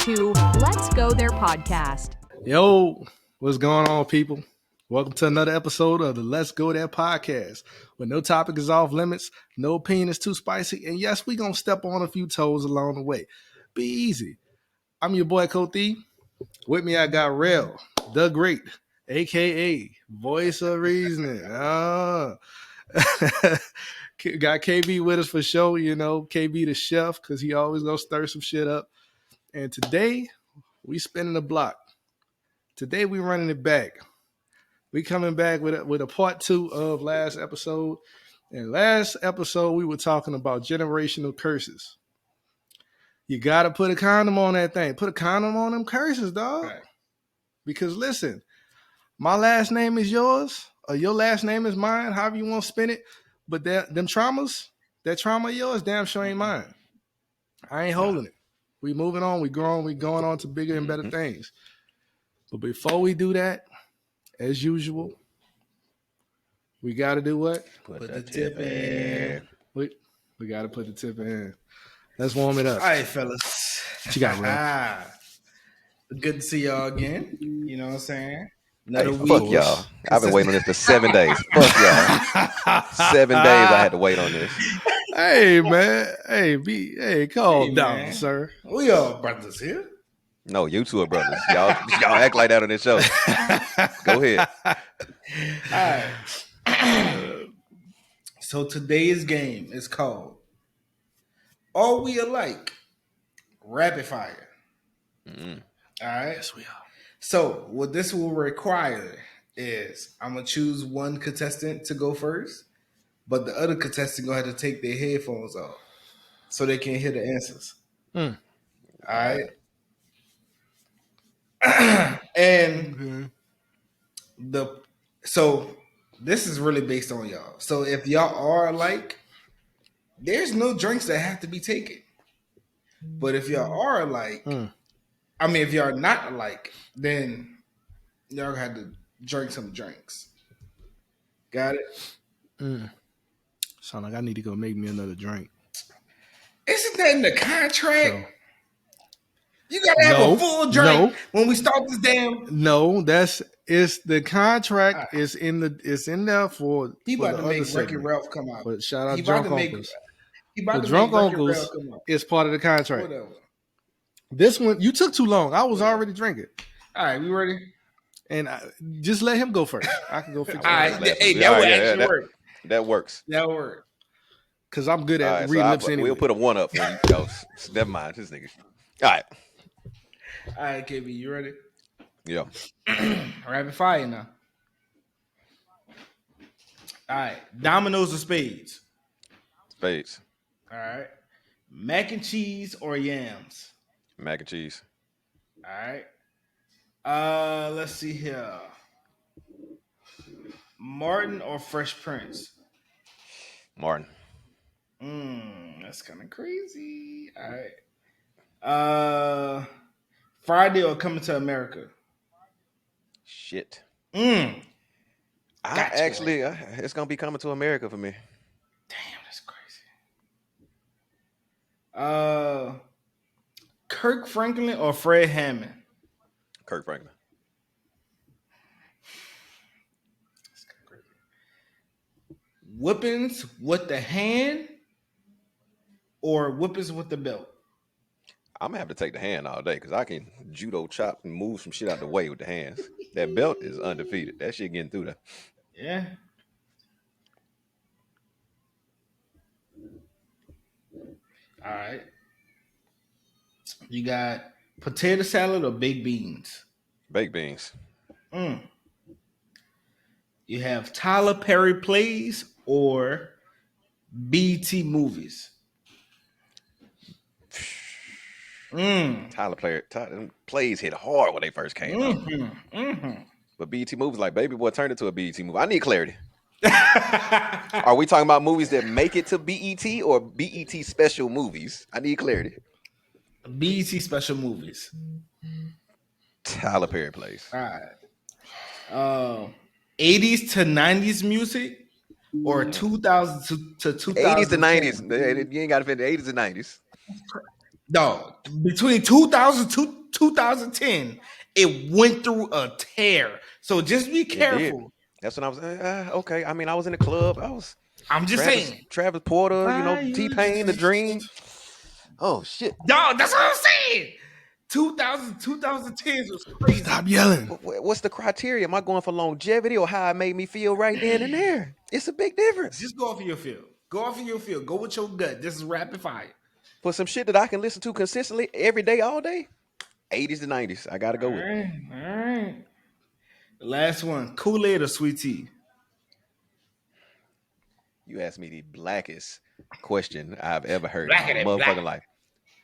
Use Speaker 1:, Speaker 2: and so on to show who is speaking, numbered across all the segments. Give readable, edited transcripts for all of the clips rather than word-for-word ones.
Speaker 1: to Let's Go There podcast.
Speaker 2: Yo, what's going on, people? Welcome to another episode of the Let's Go There podcast, where no topic is off limits, no opinion is too spicy, and yes, we gonna step on a few toes along the way. Be easy. I'm your boy Coty. With me, I got Rel, the Great, aka Voice of Reasoning. Got KB with us for sure. You know, KB the chef, because he always gonna stir some shit up. And today, we spinning the block. Today, we running it back. We coming back with a part 2 of last episode. And last episode, we were talking about generational curses. You got to put a condom on that thing. Put a condom on them curses, dog. Right. Because listen, my last name is yours, or your last name is mine, however you want to spin it. But that trauma of yours, damn sure ain't mine. I ain't holding it. We moving on. We growing. We going on to bigger and better things. But before we do that, as usual, we got to do what?
Speaker 3: Put the tip in.
Speaker 2: We got to put the tip in. Let's warm it up.
Speaker 3: All right, fellas.
Speaker 2: What you got, Ray?
Speaker 3: Good to see y'all again. You know what I'm saying? Another week.
Speaker 4: Fuck y'all. I've been waiting on this for 7 days. Fuck y'all. 7 days I had to wait on this.
Speaker 2: Hey, man. Hey, calm down,
Speaker 3: man.
Speaker 2: Sir.
Speaker 3: We all brothers here.
Speaker 4: No, you two are brothers. Y'all act like that on this show. Go ahead.
Speaker 3: All right. So today's game is called Are We Alike? Rapid Fire.
Speaker 4: Mm-hmm.
Speaker 3: All right.
Speaker 2: Yes, we are.
Speaker 3: So what this will require is I'm going to choose one contestant to go first, but the other contestant going to have to take their headphones off so they can hear the answers. All right. And so this is really based on y'all. So if y'all are alike, there's no drinks that have to be taken. But if y'all are alike, if y'all are not alike, then y'all have to drink some drinks. Got it?
Speaker 2: Sound like I need to go make me another drink.
Speaker 3: Isn't that in the contract? You gotta have a full drink when we start this damn.
Speaker 2: No, it's the contract is in there for.
Speaker 3: He
Speaker 2: for
Speaker 3: about
Speaker 2: the
Speaker 3: to make
Speaker 2: other
Speaker 3: Wreck-It Ralph come out.
Speaker 2: But shout out
Speaker 3: He
Speaker 2: Drunk
Speaker 3: about to
Speaker 2: Uncles.
Speaker 3: The
Speaker 2: Drunk Uncles is part of the contract.
Speaker 3: Whatever.
Speaker 2: This one you took too long. I was already drinking.
Speaker 3: All right, we ready?
Speaker 2: And just let him go first. I can go fix it.
Speaker 3: All right, hey, that would actually work.
Speaker 4: That works.
Speaker 3: That works.
Speaker 2: Because I'm good at reading lips anyway.
Speaker 4: We'll put a 1 up for you. Never mind. This nigga. All right.
Speaker 3: All right, KB, you ready?
Speaker 4: Yeah.
Speaker 3: Rapid fire now. All right. Dominoes or spades?
Speaker 4: Spades.
Speaker 3: All right. Mac and cheese or yams?
Speaker 4: Mac and cheese.
Speaker 3: All right. Let's see here. Martin or Fresh Prince?
Speaker 4: Martin.
Speaker 3: That's kind of crazy. All right. Friday or Coming to America?
Speaker 4: Shit.
Speaker 3: Gotcha.
Speaker 4: It's gonna be Coming to America for me.
Speaker 3: Damn, that's crazy. Kirk Franklin or Fred Hammond?
Speaker 4: Kirk Franklin.
Speaker 3: That's kind of crazy. Whippings with the hand or whippings with the belt?
Speaker 4: I'm gonna have to take the hand all day because I can judo chop and move some shit out the way with the hands. That belt is undefeated. That shit getting through there.
Speaker 3: Yeah. All right. You got potato salad or baked beans?
Speaker 4: Baked beans.
Speaker 3: You have Tyler Perry plays or BT movies?
Speaker 4: Tyler plays hit hard when they first came out. But BET movies like Baby Boy turned into a BET movie. I need clarity. Are we talking about movies that make it to BET or BET special movies? I need clarity.
Speaker 3: BET special movies.
Speaker 4: Tyler Perry plays.
Speaker 3: All right. 80s to 90s music or 2000 to 2000.
Speaker 4: 80s to 90s. You ain't got to fit the 80s and 90s.
Speaker 3: No, between 2000 to 2010, it went through a tear. So just be
Speaker 4: It did.
Speaker 3: careful.
Speaker 4: That's when I was okay. I mean, I was in the club. I was
Speaker 3: I'm just saying.
Speaker 4: Travis Porter,
Speaker 3: Why you
Speaker 4: T-Pain, The
Speaker 3: just-
Speaker 4: Dream. Oh shit!
Speaker 3: Dog, that's what I'm saying. 2010s was crazy.
Speaker 2: Stop yelling.
Speaker 4: What's the criteria? Am I going for longevity or how it made me feel right then and there? It's a big difference.
Speaker 3: Just go off of your feel. Go off of your feel. Go with your gut. This is rapid fire.
Speaker 4: For some shit that I can listen to consistently every day, all day, 80s to 90s. I gotta go with.
Speaker 3: All right. The last one, Kool-Aid or sweet tea?
Speaker 4: You asked me the blackest question I've ever heard
Speaker 3: Blacker
Speaker 4: in my
Speaker 3: than
Speaker 4: motherfucking
Speaker 3: black.
Speaker 4: life.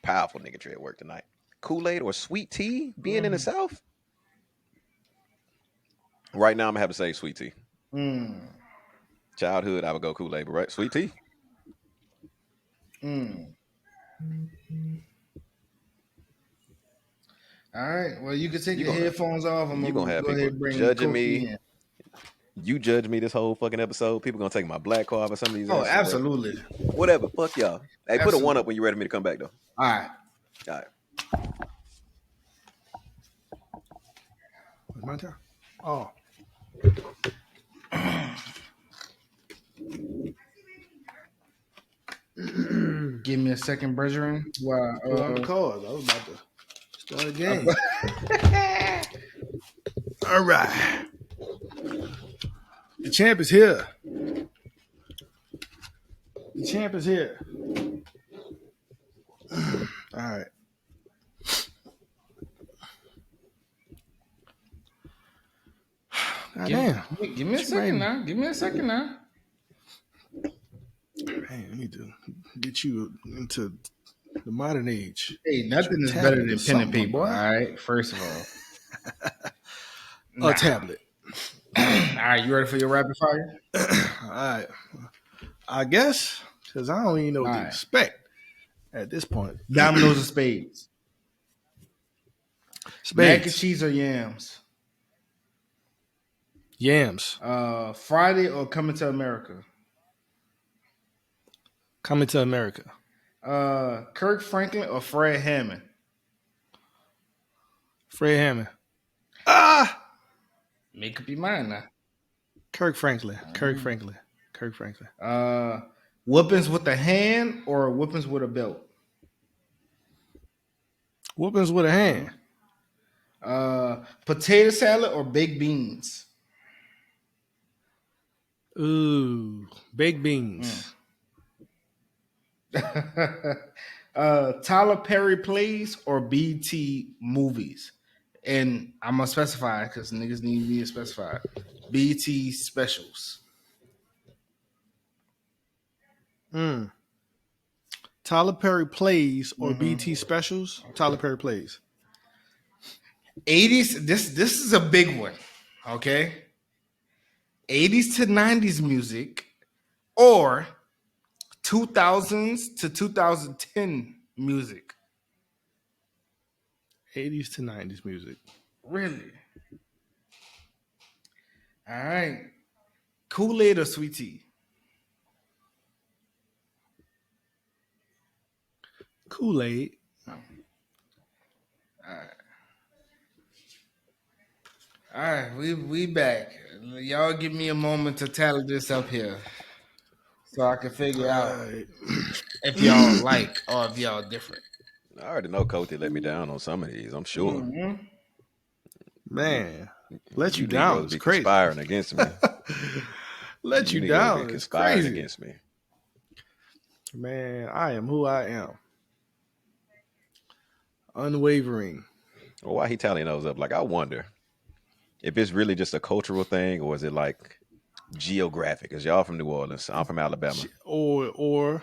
Speaker 4: Powerful nigga tree at work tonight. Kool-Aid or sweet tea being in the South? Right now, I'm gonna have to say sweet tea. Childhood, I would go Kool-Aid, but right, sweet tea.
Speaker 3: All right. Well, you can take your headphones off. I'm
Speaker 4: you gonna have
Speaker 3: go ahead
Speaker 4: people
Speaker 3: and bring
Speaker 4: judging
Speaker 3: Kofi
Speaker 4: me.
Speaker 3: in.
Speaker 4: You judge me this whole fucking episode. People gonna take my black card for some of these.
Speaker 3: Oh,
Speaker 4: answers,
Speaker 3: absolutely.
Speaker 4: Whatever. Fuck y'all. Hey, put a one up when you're ready for me to come back, though.
Speaker 3: All right.
Speaker 4: All right.
Speaker 2: What's my turn? Oh.
Speaker 3: Give me a second, brethren. Wow.
Speaker 2: Pull out the cards. I was about to start a game. All right. The champ is here. The champ is here. All right. Damn.
Speaker 3: Give me a second now. Give me a second now.
Speaker 2: Man, I need to get you into the modern age.
Speaker 3: Hey, nothing is better than pen and paper. All right. First of all,
Speaker 2: A tablet.
Speaker 3: All right, you ready for your rapid fire?
Speaker 2: All right. I guess because I don't even know what to expect at this point.
Speaker 3: Dominoes or spades?
Speaker 2: Spades.
Speaker 3: Mac and cheese or yams?
Speaker 2: Yams.
Speaker 3: Friday or Coming to America?
Speaker 2: Coming to America.
Speaker 3: Kirk Franklin or Fred Hammond?
Speaker 2: Fred Hammond.
Speaker 3: Make up your mind now.
Speaker 2: Kirk Franklin. Kirk Franklin.
Speaker 3: Whoopings with a hand or whoopings with a belt?
Speaker 2: Whoopings with a hand.
Speaker 3: Potato salad or baked beans?
Speaker 2: Ooh, baked beans.
Speaker 3: Tyler Perry plays or BT movies? And I'm gonna specify because niggas need me to specify. BT specials.
Speaker 2: Tyler Perry plays or BT specials? Tyler Perry plays.
Speaker 3: 80s. This is a big one. Okay. 80s to 90s music or 2000s to 2010 music.
Speaker 2: 80s to 90s music.
Speaker 3: Really? All right. Kool-Aid or sweet tea?
Speaker 2: Kool-Aid.
Speaker 3: All right, we back. Y'all give me a moment to tally this up here, so I can figure out if y'all like or if y'all different.
Speaker 4: I already know Coty let me down on some of these. I'm sure.
Speaker 2: Man, let you
Speaker 4: Negroes
Speaker 2: down. It's
Speaker 4: be
Speaker 2: crazy.
Speaker 4: Conspiring against me.
Speaker 2: Let you
Speaker 4: Negroes
Speaker 2: down.
Speaker 4: be
Speaker 2: It's
Speaker 4: conspiring
Speaker 2: crazy.
Speaker 4: against me.
Speaker 2: Man, I am who I am. Unwavering.
Speaker 4: Well, why he tallying those up? Like, I wonder if it's really just a cultural thing or is it like geographic? Because y'all from New Orleans, I'm from Alabama.
Speaker 2: Or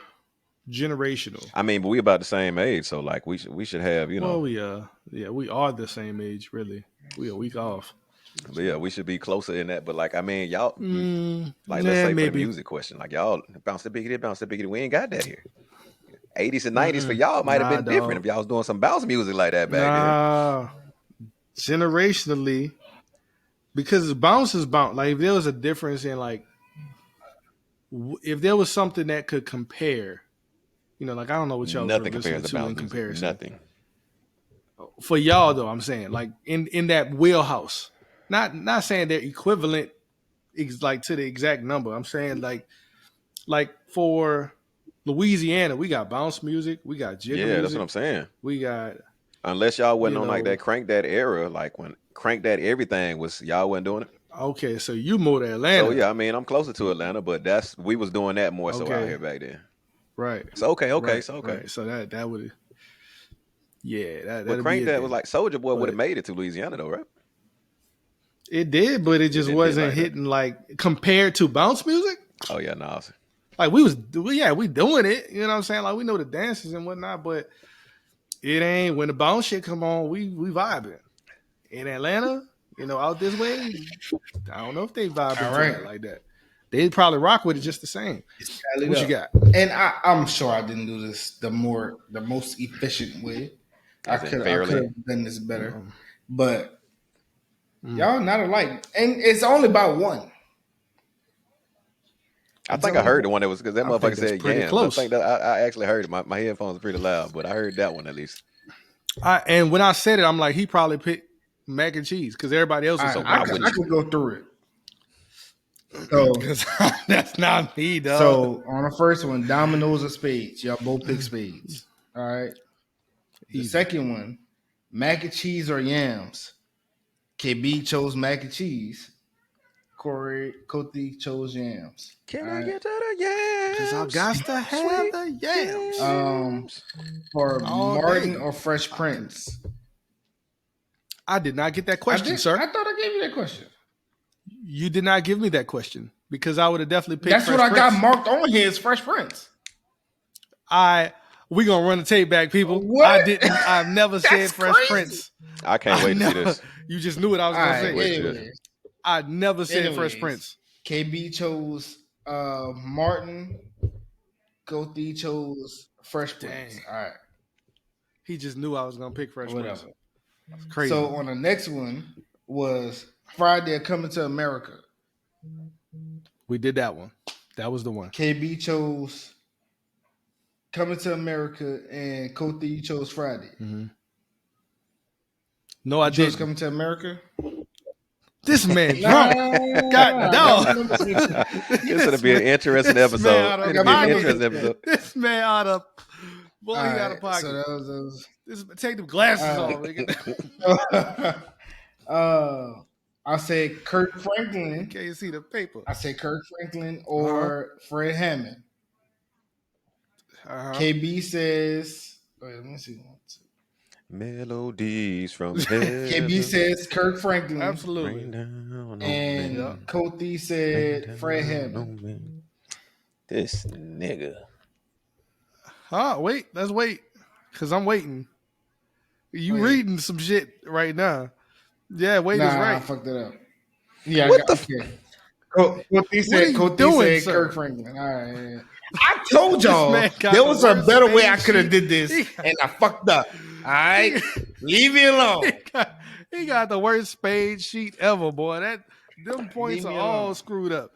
Speaker 2: generational.
Speaker 4: I mean, but we about the same age, so like we should have, you know.
Speaker 2: Well, we are the same age, really. We a week off.
Speaker 4: But yeah, we should be closer in that. But like, I mean, y'all, like, let's
Speaker 2: yeah,
Speaker 4: say for
Speaker 2: maybe.
Speaker 4: the music question, like y'all bounce the biggity. We ain't got that here. 80s and 90s for y'all might have been different if y'all was doing some bounce music like that back then.
Speaker 2: Generationally, because bounce is bounce. Like if there was a difference in like, if there was something that could compare, you know, like I don't know what y'all
Speaker 4: Nothing
Speaker 2: were
Speaker 4: compares
Speaker 2: listening
Speaker 4: to
Speaker 2: to
Speaker 4: bounce
Speaker 2: in
Speaker 4: music.
Speaker 2: comparison.
Speaker 4: Nothing.
Speaker 2: for y'all though, I'm saying like in that wheelhouse. Not saying they're equivalent like to the exact number. I'm saying like for Louisiana, we got bounce music, we got jiggle
Speaker 4: Yeah,
Speaker 2: music,
Speaker 4: that's what I'm saying.
Speaker 2: we got
Speaker 4: Unless y'all wasn't on like
Speaker 2: know,
Speaker 4: that Crank That era, like when Crank That everything was, y'all wasn't doing it.
Speaker 2: okay, so you moved to Atlanta.
Speaker 4: So yeah, I mean, I'm closer to Atlanta, but we was doing that more so out here back then.
Speaker 2: Right.
Speaker 4: So okay.
Speaker 2: Right. So that would,
Speaker 4: But Crank That was like Soulja Boy would have made it to Louisiana though, right?
Speaker 2: It did, but it just wasn't hitting like compared to bounce music.
Speaker 4: Oh yeah, no.
Speaker 2: Like we doing it. You know what I'm saying? Like we know the dances and whatnot, but it ain't when the bounce shit come on, we vibing. In Atlanta, out this way, I don't know if they vibing like that. They'd probably rock with it just the same. What you got?
Speaker 3: And I'm sure I didn't do this the most efficient way. I could have done this better, but y'all not alike, and it's only about one.
Speaker 4: I think I heard the one that was because that motherfucker said yams.
Speaker 2: Close.
Speaker 4: I think that I actually heard it. My headphones are pretty loud, but I heard that one at least.
Speaker 2: And when I said it, I'm like, he probably picked mac and cheese because everybody else is so.
Speaker 3: I could go through it. So
Speaker 2: that's not me, dog.
Speaker 3: So on the first one, dominoes or spades. Y'all both pick spades. All right. The second one, mac and cheese or yams. KB chose mac and cheese. Corey Coty chose yams.
Speaker 4: Can I get to the yams?
Speaker 2: Because I got to have the yams.
Speaker 3: For Martin or Fresh Prince.
Speaker 2: I did not get that question, sir.
Speaker 3: I thought I gave you that question.
Speaker 2: You did not give me that question because I would have definitely picked.
Speaker 3: That's
Speaker 2: Fresh
Speaker 3: what
Speaker 2: Prince.
Speaker 3: I got marked on here is Fresh Prince.
Speaker 2: We gonna run the tape back, people.
Speaker 3: What?
Speaker 2: I've never said Fresh
Speaker 3: crazy.
Speaker 2: Prince.
Speaker 4: I can't wait to see this.
Speaker 2: You just knew what I was gonna say.
Speaker 3: Anyways.
Speaker 2: I never said Fresh Prince.
Speaker 3: KB chose Martin. Coty chose Fresh Prince. All right.
Speaker 2: He just knew I was gonna pick Fresh Prince. That's crazy.
Speaker 3: So on the next one was Friday Coming to America.
Speaker 2: We did that one. That was the one.
Speaker 3: KB chose Coming to America, and Coty chose Friday.
Speaker 2: Mm-hmm. No, I didn't.
Speaker 3: Coming to America.
Speaker 2: This man drunk. God no.
Speaker 4: This gonna be an interesting episode.
Speaker 2: This man out of boy, he got a pocket.
Speaker 3: So that was
Speaker 2: take them glasses
Speaker 3: off. I say Kirk Franklin.
Speaker 2: Can't you see the paper?
Speaker 3: I say Kirk Franklin or Fred Hammond. KB says, wait, let me see.
Speaker 4: Melodies from heaven.
Speaker 3: KB says Kirk Franklin.
Speaker 2: Absolutely.
Speaker 3: And Coty said Fred Hammond.
Speaker 4: This nigga.
Speaker 2: Wait. Let's wait. Because I'm waiting. You reading some shit right now. Yeah, wait is right.
Speaker 3: I fucked it up. Yeah,
Speaker 4: what
Speaker 3: Coty said Kirk Franklin. All right. I told y'all there was a better way I could have did this, and I fucked up. All right, leave me alone.
Speaker 2: He got the worst spade sheet ever, boy. Them points are all screwed up.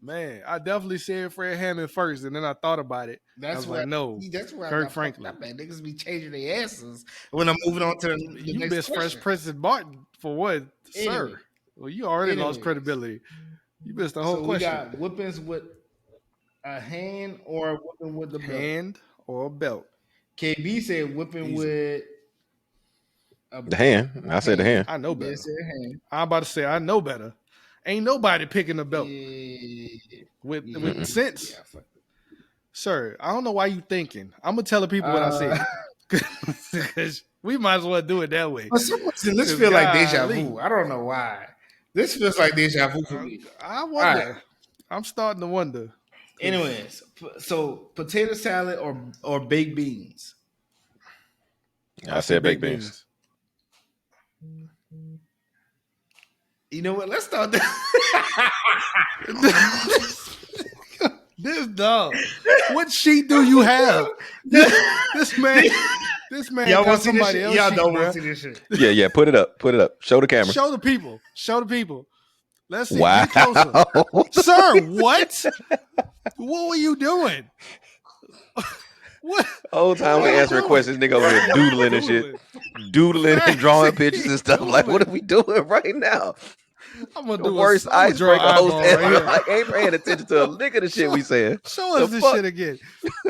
Speaker 2: Man, I definitely said Fred Hammond first, and then I thought about it. That's why Kirk Franklin.
Speaker 3: Niggas be changing their asses when I'm moving on to the
Speaker 2: you
Speaker 3: next
Speaker 2: missed
Speaker 3: question.
Speaker 2: Fresh Prince and Martin for what, sir? Well, you already lost credibility. You missed the whole question.
Speaker 3: We got whippings with a hand or a whipping with the belt.
Speaker 2: Hand or a belt.
Speaker 3: KB said whipping with
Speaker 4: the hand. I said the hand.
Speaker 2: I know better.
Speaker 3: Yeah, said hand.
Speaker 2: I'm about to say I know better. Ain't nobody picking a belt with sense. Yeah, sir, I don't know why you thinking. I'm gonna tell the people what I said. Because we might as well do it that way.
Speaker 3: For some reason, this feels like deja vu. I don't know why. This feels like deja vu for me.
Speaker 2: I wonder. Right. I'm starting to wonder.
Speaker 3: Anyways, so potato salad or baked beans?
Speaker 4: I said baked beans.
Speaker 3: You know what? Let's start this.
Speaker 2: This dog. What sheet do you have? This man.
Speaker 3: Y'all want to see this shit? Y'all don't want to see this shit.
Speaker 4: Yeah. Put it up. Show the camera.
Speaker 2: Show the people. Let's see.
Speaker 4: Wow.
Speaker 2: Sir, what? What were you doing? What?
Speaker 4: Whole time we answering questions, nigga over here doodling and shit. Doodling and drawing pictures and stuff. Like, what are we doing right now?
Speaker 2: I'm gonna
Speaker 4: The
Speaker 2: do
Speaker 4: worst
Speaker 2: I'm gonna draw an
Speaker 4: icebreaker host
Speaker 2: eyeball
Speaker 4: ever.
Speaker 2: right here.
Speaker 4: Like, ain't paying attention to a lick of the shit we saying.
Speaker 2: Show us
Speaker 4: The
Speaker 2: this
Speaker 4: fuck?
Speaker 2: shit again.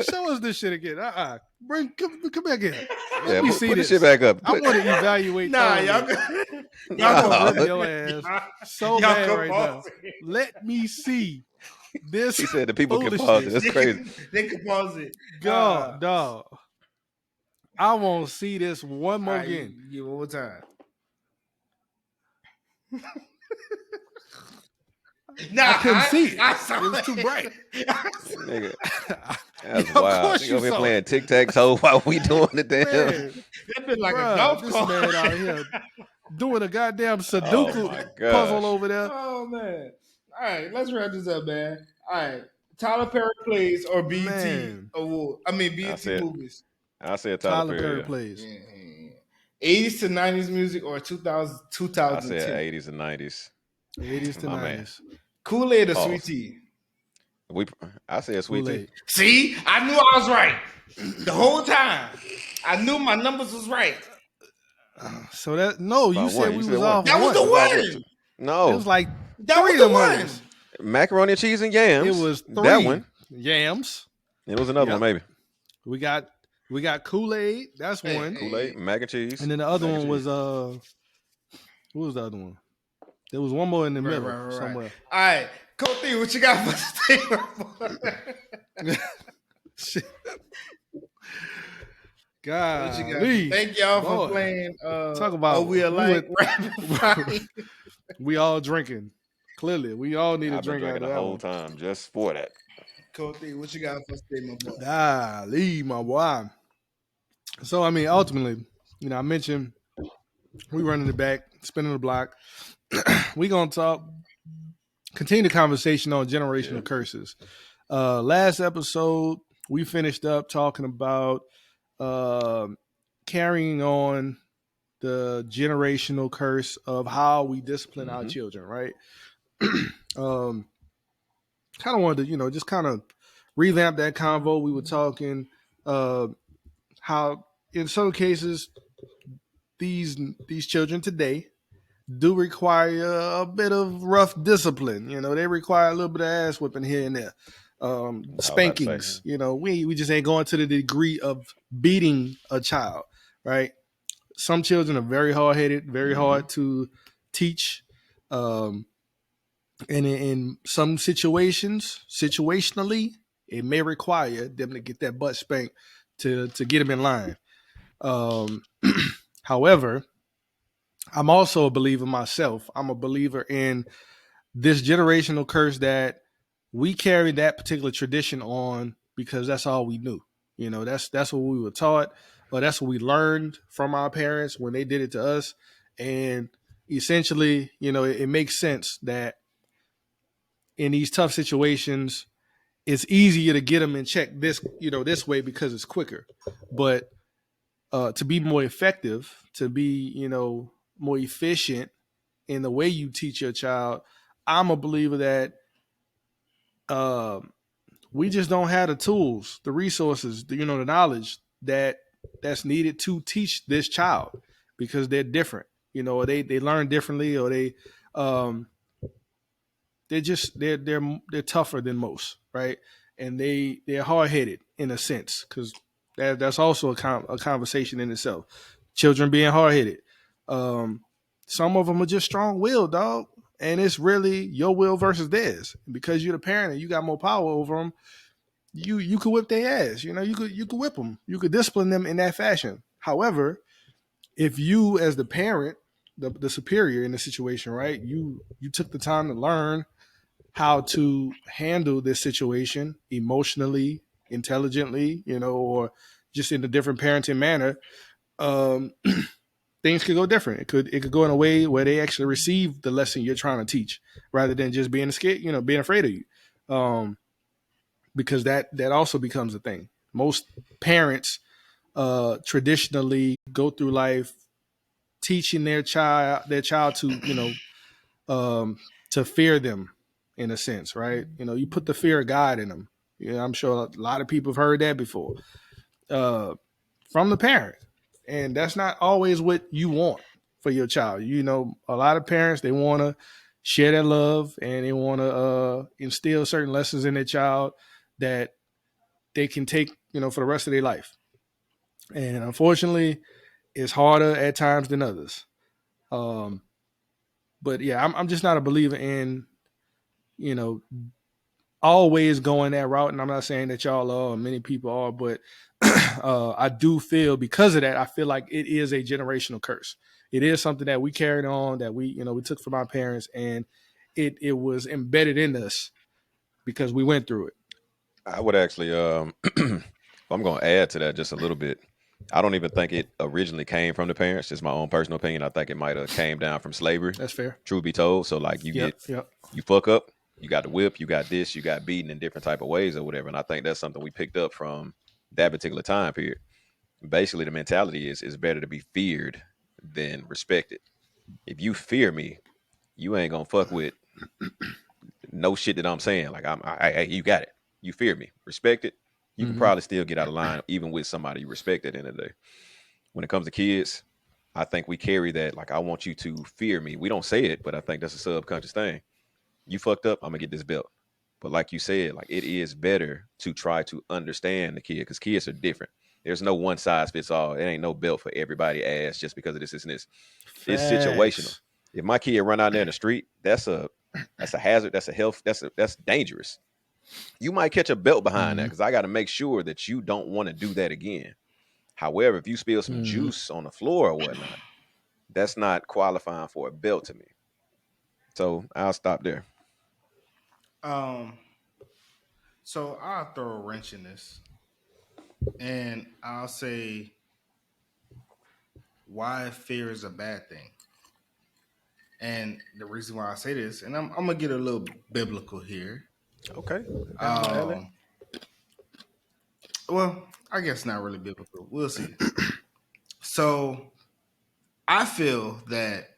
Speaker 2: Show us this shit again. Come back here.
Speaker 4: Yeah,
Speaker 2: Let me
Speaker 4: put
Speaker 2: see
Speaker 4: the
Speaker 2: this.
Speaker 4: shit back up.
Speaker 2: I want to evaluate.
Speaker 3: Nah,
Speaker 2: thoroughly.
Speaker 3: y'all
Speaker 2: I'm gonna
Speaker 3: go
Speaker 2: rip your ass so
Speaker 3: y'all
Speaker 2: bad
Speaker 3: go
Speaker 2: right now. Let me see this.
Speaker 4: He said the people can pause it.
Speaker 2: foolishness.
Speaker 4: That's crazy.
Speaker 3: They can pause it.
Speaker 2: God, dog. I won't see this one more
Speaker 3: All right,
Speaker 2: again.
Speaker 3: you one more time. Nah,
Speaker 2: I couldn't see it.
Speaker 3: I saw
Speaker 2: It was too bright.
Speaker 4: Nigga, that's
Speaker 2: Of
Speaker 4: wild.
Speaker 2: course
Speaker 4: Nigga
Speaker 2: you
Speaker 4: over here
Speaker 2: saw
Speaker 4: playing tic-tac-toe while we doing the damn.
Speaker 2: Man,
Speaker 3: That been like
Speaker 2: bruh,
Speaker 3: a golf
Speaker 2: this
Speaker 3: cart.
Speaker 2: man out here doing a goddamn
Speaker 4: Oh
Speaker 2: Sudoku
Speaker 4: my gosh.
Speaker 2: puzzle over there.
Speaker 3: Oh man! All right, let's wrap this up, man. All right, Tyler Perry plays or BET
Speaker 2: Man.
Speaker 3: award. I mean BET
Speaker 4: said
Speaker 3: movies.
Speaker 4: I said
Speaker 2: Tyler
Speaker 4: Tyler
Speaker 2: Perry
Speaker 4: Perry.
Speaker 2: plays.
Speaker 3: Yeah. 80s to 90s music or 2000
Speaker 4: I
Speaker 3: 2010.
Speaker 4: said 80s and 90s.
Speaker 2: 80s to
Speaker 4: My man.
Speaker 2: 90s.
Speaker 3: Kool-Aid or
Speaker 4: Pause.
Speaker 3: Sweet Tea?
Speaker 4: I said sweet tea.
Speaker 2: Kool-Aid.
Speaker 3: See, I knew I was right the whole time. I knew my numbers was right.
Speaker 2: So that no, you
Speaker 4: About
Speaker 2: said
Speaker 4: one.
Speaker 2: we
Speaker 4: You
Speaker 2: was
Speaker 4: said
Speaker 2: off
Speaker 4: one.
Speaker 3: That was the
Speaker 2: one.
Speaker 3: one.
Speaker 4: No,
Speaker 2: It was like
Speaker 3: That was
Speaker 2: three
Speaker 3: the
Speaker 2: of them
Speaker 3: one.
Speaker 2: hoes.
Speaker 4: macaroni and cheese and yams.
Speaker 2: It was three.
Speaker 4: That one.
Speaker 2: Yams.
Speaker 4: It was another
Speaker 2: Yep.
Speaker 4: one maybe.
Speaker 2: We got Kool-Aid. That's
Speaker 3: Hey,
Speaker 2: one.
Speaker 3: hey.
Speaker 4: Kool-Aid, mac and cheese.
Speaker 2: And then the other
Speaker 4: Mac
Speaker 2: one
Speaker 4: and
Speaker 2: was
Speaker 4: cheese.
Speaker 2: what was the other one? There was one more in the
Speaker 3: Right,
Speaker 2: middle
Speaker 3: right.
Speaker 2: somewhere.
Speaker 3: All right, Coach D, what you got for the state report?
Speaker 2: Shit. God,
Speaker 3: What you got? Thank y'all for playing.
Speaker 2: Talk about
Speaker 3: Oh, we alike.
Speaker 2: We all drinking. Clearly, we all need a
Speaker 4: I've been
Speaker 2: drink out
Speaker 4: drinking
Speaker 2: of
Speaker 4: the
Speaker 2: that
Speaker 4: whole
Speaker 2: one.
Speaker 4: time just for that.
Speaker 3: Coach D, what you got for statement?
Speaker 2: Golly, my boy. So I mean, ultimately, I mentioned we running it back, spinning the block. We gonna continue the conversation on generational curses. Last episode, we finished up talking about carrying on the generational curse of how we discipline our children, right? Kind of wanted to, just kind of revamp that convo. We were talking how in some cases these children today do require a bit of rough discipline. They require a little bit of ass whipping here and there. Spankings. We just ain't going to the degree of beating a child, right? Some children are very hard-headed, very hard to teach. And in some situations, situationally, it may require them to get that butt spanked to get them in line. However, I'm also a believer myself. I'm a believer in this generational curse that we carry that particular tradition on because that's all we knew. That's what we were taught, or that's what we learned from our parents when they did it to us. And essentially, it makes sense that in these tough situations, it's easier to get them in check this way because it's quicker. But to be more effective, to be, more efficient in the way you teach your child, I'm a believer that we just don't have the tools, the resources, the knowledge that's needed to teach this child because they're different, or they learn differently, or they're tougher than most, right? And they're hard headed in a sense because that's also a conversation in itself. Children being hard headed. Some of them are just strong willed, dog. And it's really your will versus theirs. Because you're the parent and you got more power over them, you could whip their ass. You could whip them. You could discipline them in that fashion. However, if you as the parent, the superior in the situation, right, you took the time to learn how to handle this situation emotionally, intelligently, or just in a different parenting manner, things could go different. It could go in a way where they actually receive the lesson you're trying to teach rather than just being scared, being afraid of you. Because that also becomes a thing. Most parents traditionally go through life teaching their child to, to fear them in a sense, right? You put the fear of God in them. I'm sure a lot of people have heard that before. from the parent, and that's not always what you want for your child. You know, a lot of parents, they want to share their love and they want to instill certain lessons in their child that they can take, you know, for the rest of their life. And unfortunately, it's harder at times than others. Um, but yeah, I'm just not a believer in, you know, always going that route. And I'm not saying that y'all are, or many people are, but I do feel because of that, I feel like it is a generational curse. It is something that we carried on, that we, you know, we took from our parents, and it was embedded in us because we went through it.
Speaker 4: I would actually, I'm going to add to that just a little bit. I don't even think it originally came from the parents. Just my own personal opinion. I think it might have came down from slavery.
Speaker 2: That's fair.
Speaker 4: Truth be told. So like you fuck up, you got the whip, you got this, you got beaten in different type of ways or whatever. And I think that's something we picked up from that particular time period. Basically, the mentality is better to be feared than respected. If you fear me, you ain't gonna fuck with no shit that I'm saying. Like you got it. You fear me, respect it. You can probably still get out of line even with somebody you respect at the end of the day. When it comes to kids, I think we carry that. Like, I want you to fear me. We don't say it, but I think that's a subconscious thing. You fucked up, I'm gonna get this belt. But like you said, like, it is better to try to understand the kid, because kids are different. There's no one size fits all. It ain't no belt for everybody ass just because of this and this. It's situational. If my kid run out there in the street, that's a hazard. That's a health. That's dangerous. You might catch a belt behind that, because I got to make sure that you don't want to do that again. However, if you spill some juice on the floor or whatnot, that's not qualifying for a belt to me. So I'll stop there.
Speaker 3: So I'll throw a wrench in this, and I'll say why fear is a bad thing. And the reason why I say this, and I'm gonna get a little biblical here.
Speaker 4: Okay.
Speaker 3: Well, I guess not really biblical. We'll see. So I feel that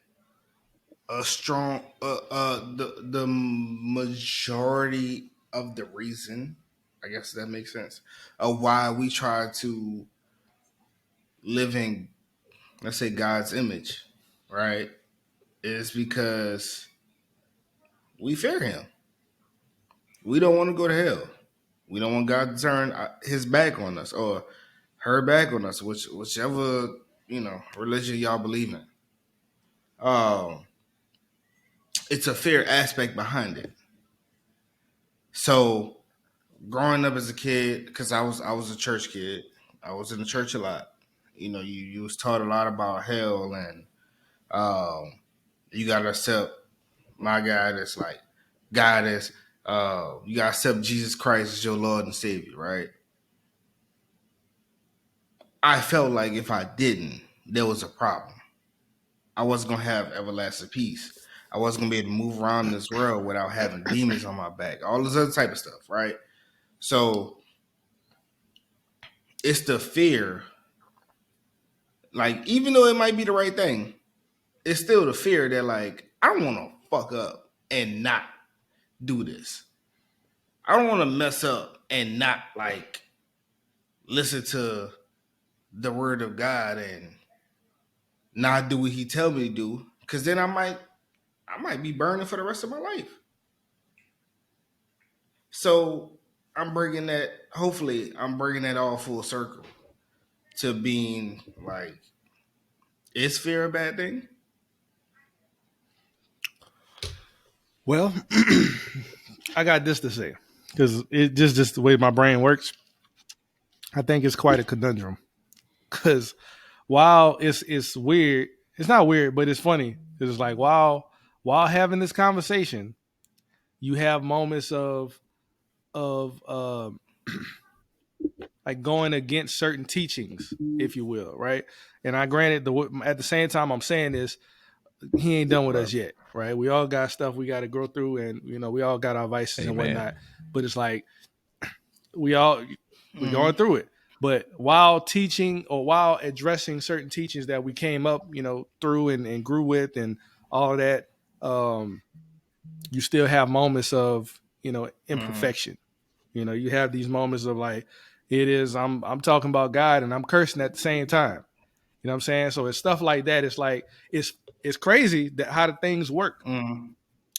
Speaker 3: a strong, the majority of the reason, I guess that makes sense, of why we try to live in, let's say, God's image, right, is because we fear Him. We don't want to go to hell. We don't want God to turn His back on us or her back on us, whichever religion y'all believe in. It's a fear aspect behind it. So growing up as a kid, because I was a church kid, I was in the church a lot. You know, you was taught a lot about hell, and you gotta accept my God as like God is. You gotta accept Jesus Christ as your Lord and Savior, right? I felt like if I didn't, there was a problem. I wasn't gonna have everlasting peace. I wasn't gonna be able to move around this world without having demons on my back. All this other type of stuff, right? So it's the fear. Like, even though it might be the right thing, it's still the fear that, like, I don't want to fuck up and not do this. I don't want to mess up and not, like, listen to the word of God and not do what He tell me to do, because then I might be burning for the rest of my life. So hopefully I'm bringing that all full circle to being like, is fear a bad thing?
Speaker 2: Well, I got this to say, because it just the way my brain works. I think it's quite a conundrum, because while it's weird, it's not weird, but it's funny. It's like while having this conversation, you have moments of like going against certain teachings, if you will, right? And I granted at the same time I'm saying this, He ain't done with us yet, right? We all got stuff we got to go through, and we all got our vices and whatnot. But it's like we're going through it. But while teaching or while addressing certain teachings that we came up, through and grew with and all of that, you still have moments of, imperfection. You have these moments of like, It is I'm talking about God and I'm cursing at the same time. You know what I'm saying? So it's stuff like that. It's like it's crazy that how the things work,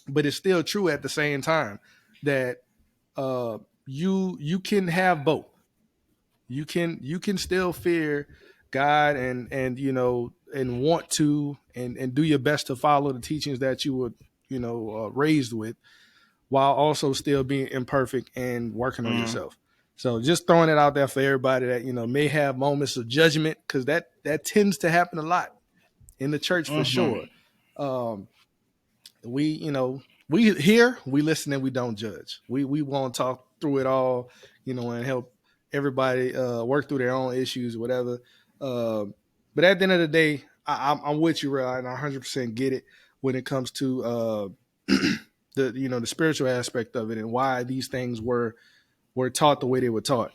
Speaker 2: but it's still true at the same time that you can have both. You can still fear God and and want to and do your best to follow the teachings that you were raised with, while also still being imperfect and working on yourself. So just throwing it out there for everybody that may have moments of judgment, because that tends to happen a lot in the church for sure. We hear, we listen, and we don't judge. We won't talk through it all, and help everybody work through their own issues, whatever. But at the end of the day, I'm with you, real, and I 100% get it when it comes to the spiritual aspect of it and why these things were taught the way they were taught.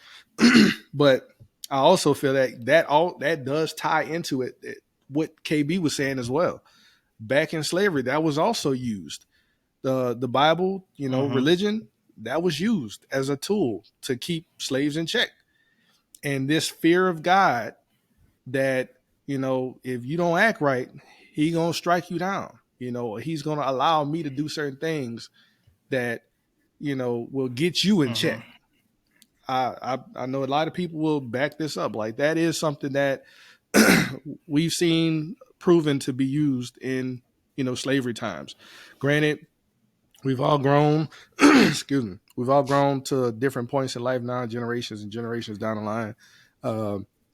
Speaker 2: But I also feel that does tie into it, what KB was saying as well. Back in slavery, that was also used. The Bible, religion, that was used as a tool to keep slaves in check. And this fear of God that, if you don't act right, he gonna strike you down. He's gonna allow me to do certain things that, will get you in check. I know a lot of people will back this up. Like, that is something that we've seen proven to be used in, slavery times. Granted, we've all grown, excuse me, we've all grown to different points in life now, generations and generations down the line.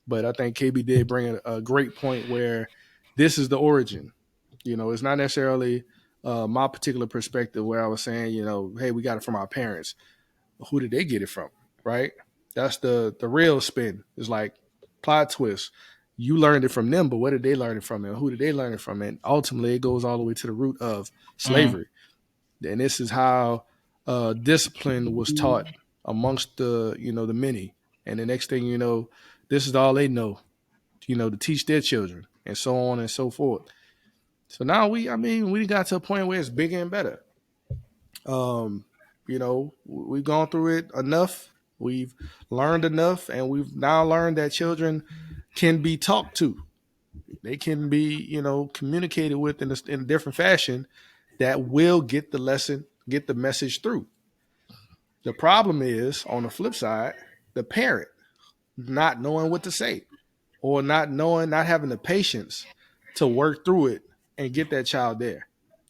Speaker 2: But I think KB did bring a great point where this is the origin. It's not necessarily my particular perspective where I was saying, hey, we got it from our parents. Who did they get it from? Right? That's the real spin. It's like plot twist. You learned it from them, but what did they learn it from? And who did they learn it from? And ultimately, it goes all the way to the root of slavery. And this is how discipline was taught amongst the many. And the next thing you know, this is all they know, to teach their children, and so on and so forth. So now we got to a point where it's bigger and better. We've gone through it enough. We've learned enough, and we've now learned that children can be talked to. They can be, communicated with in a different fashion that will get the message through. The problem is, on the flip side, the parent not knowing what to say, or not having the patience to work through it and get that child there.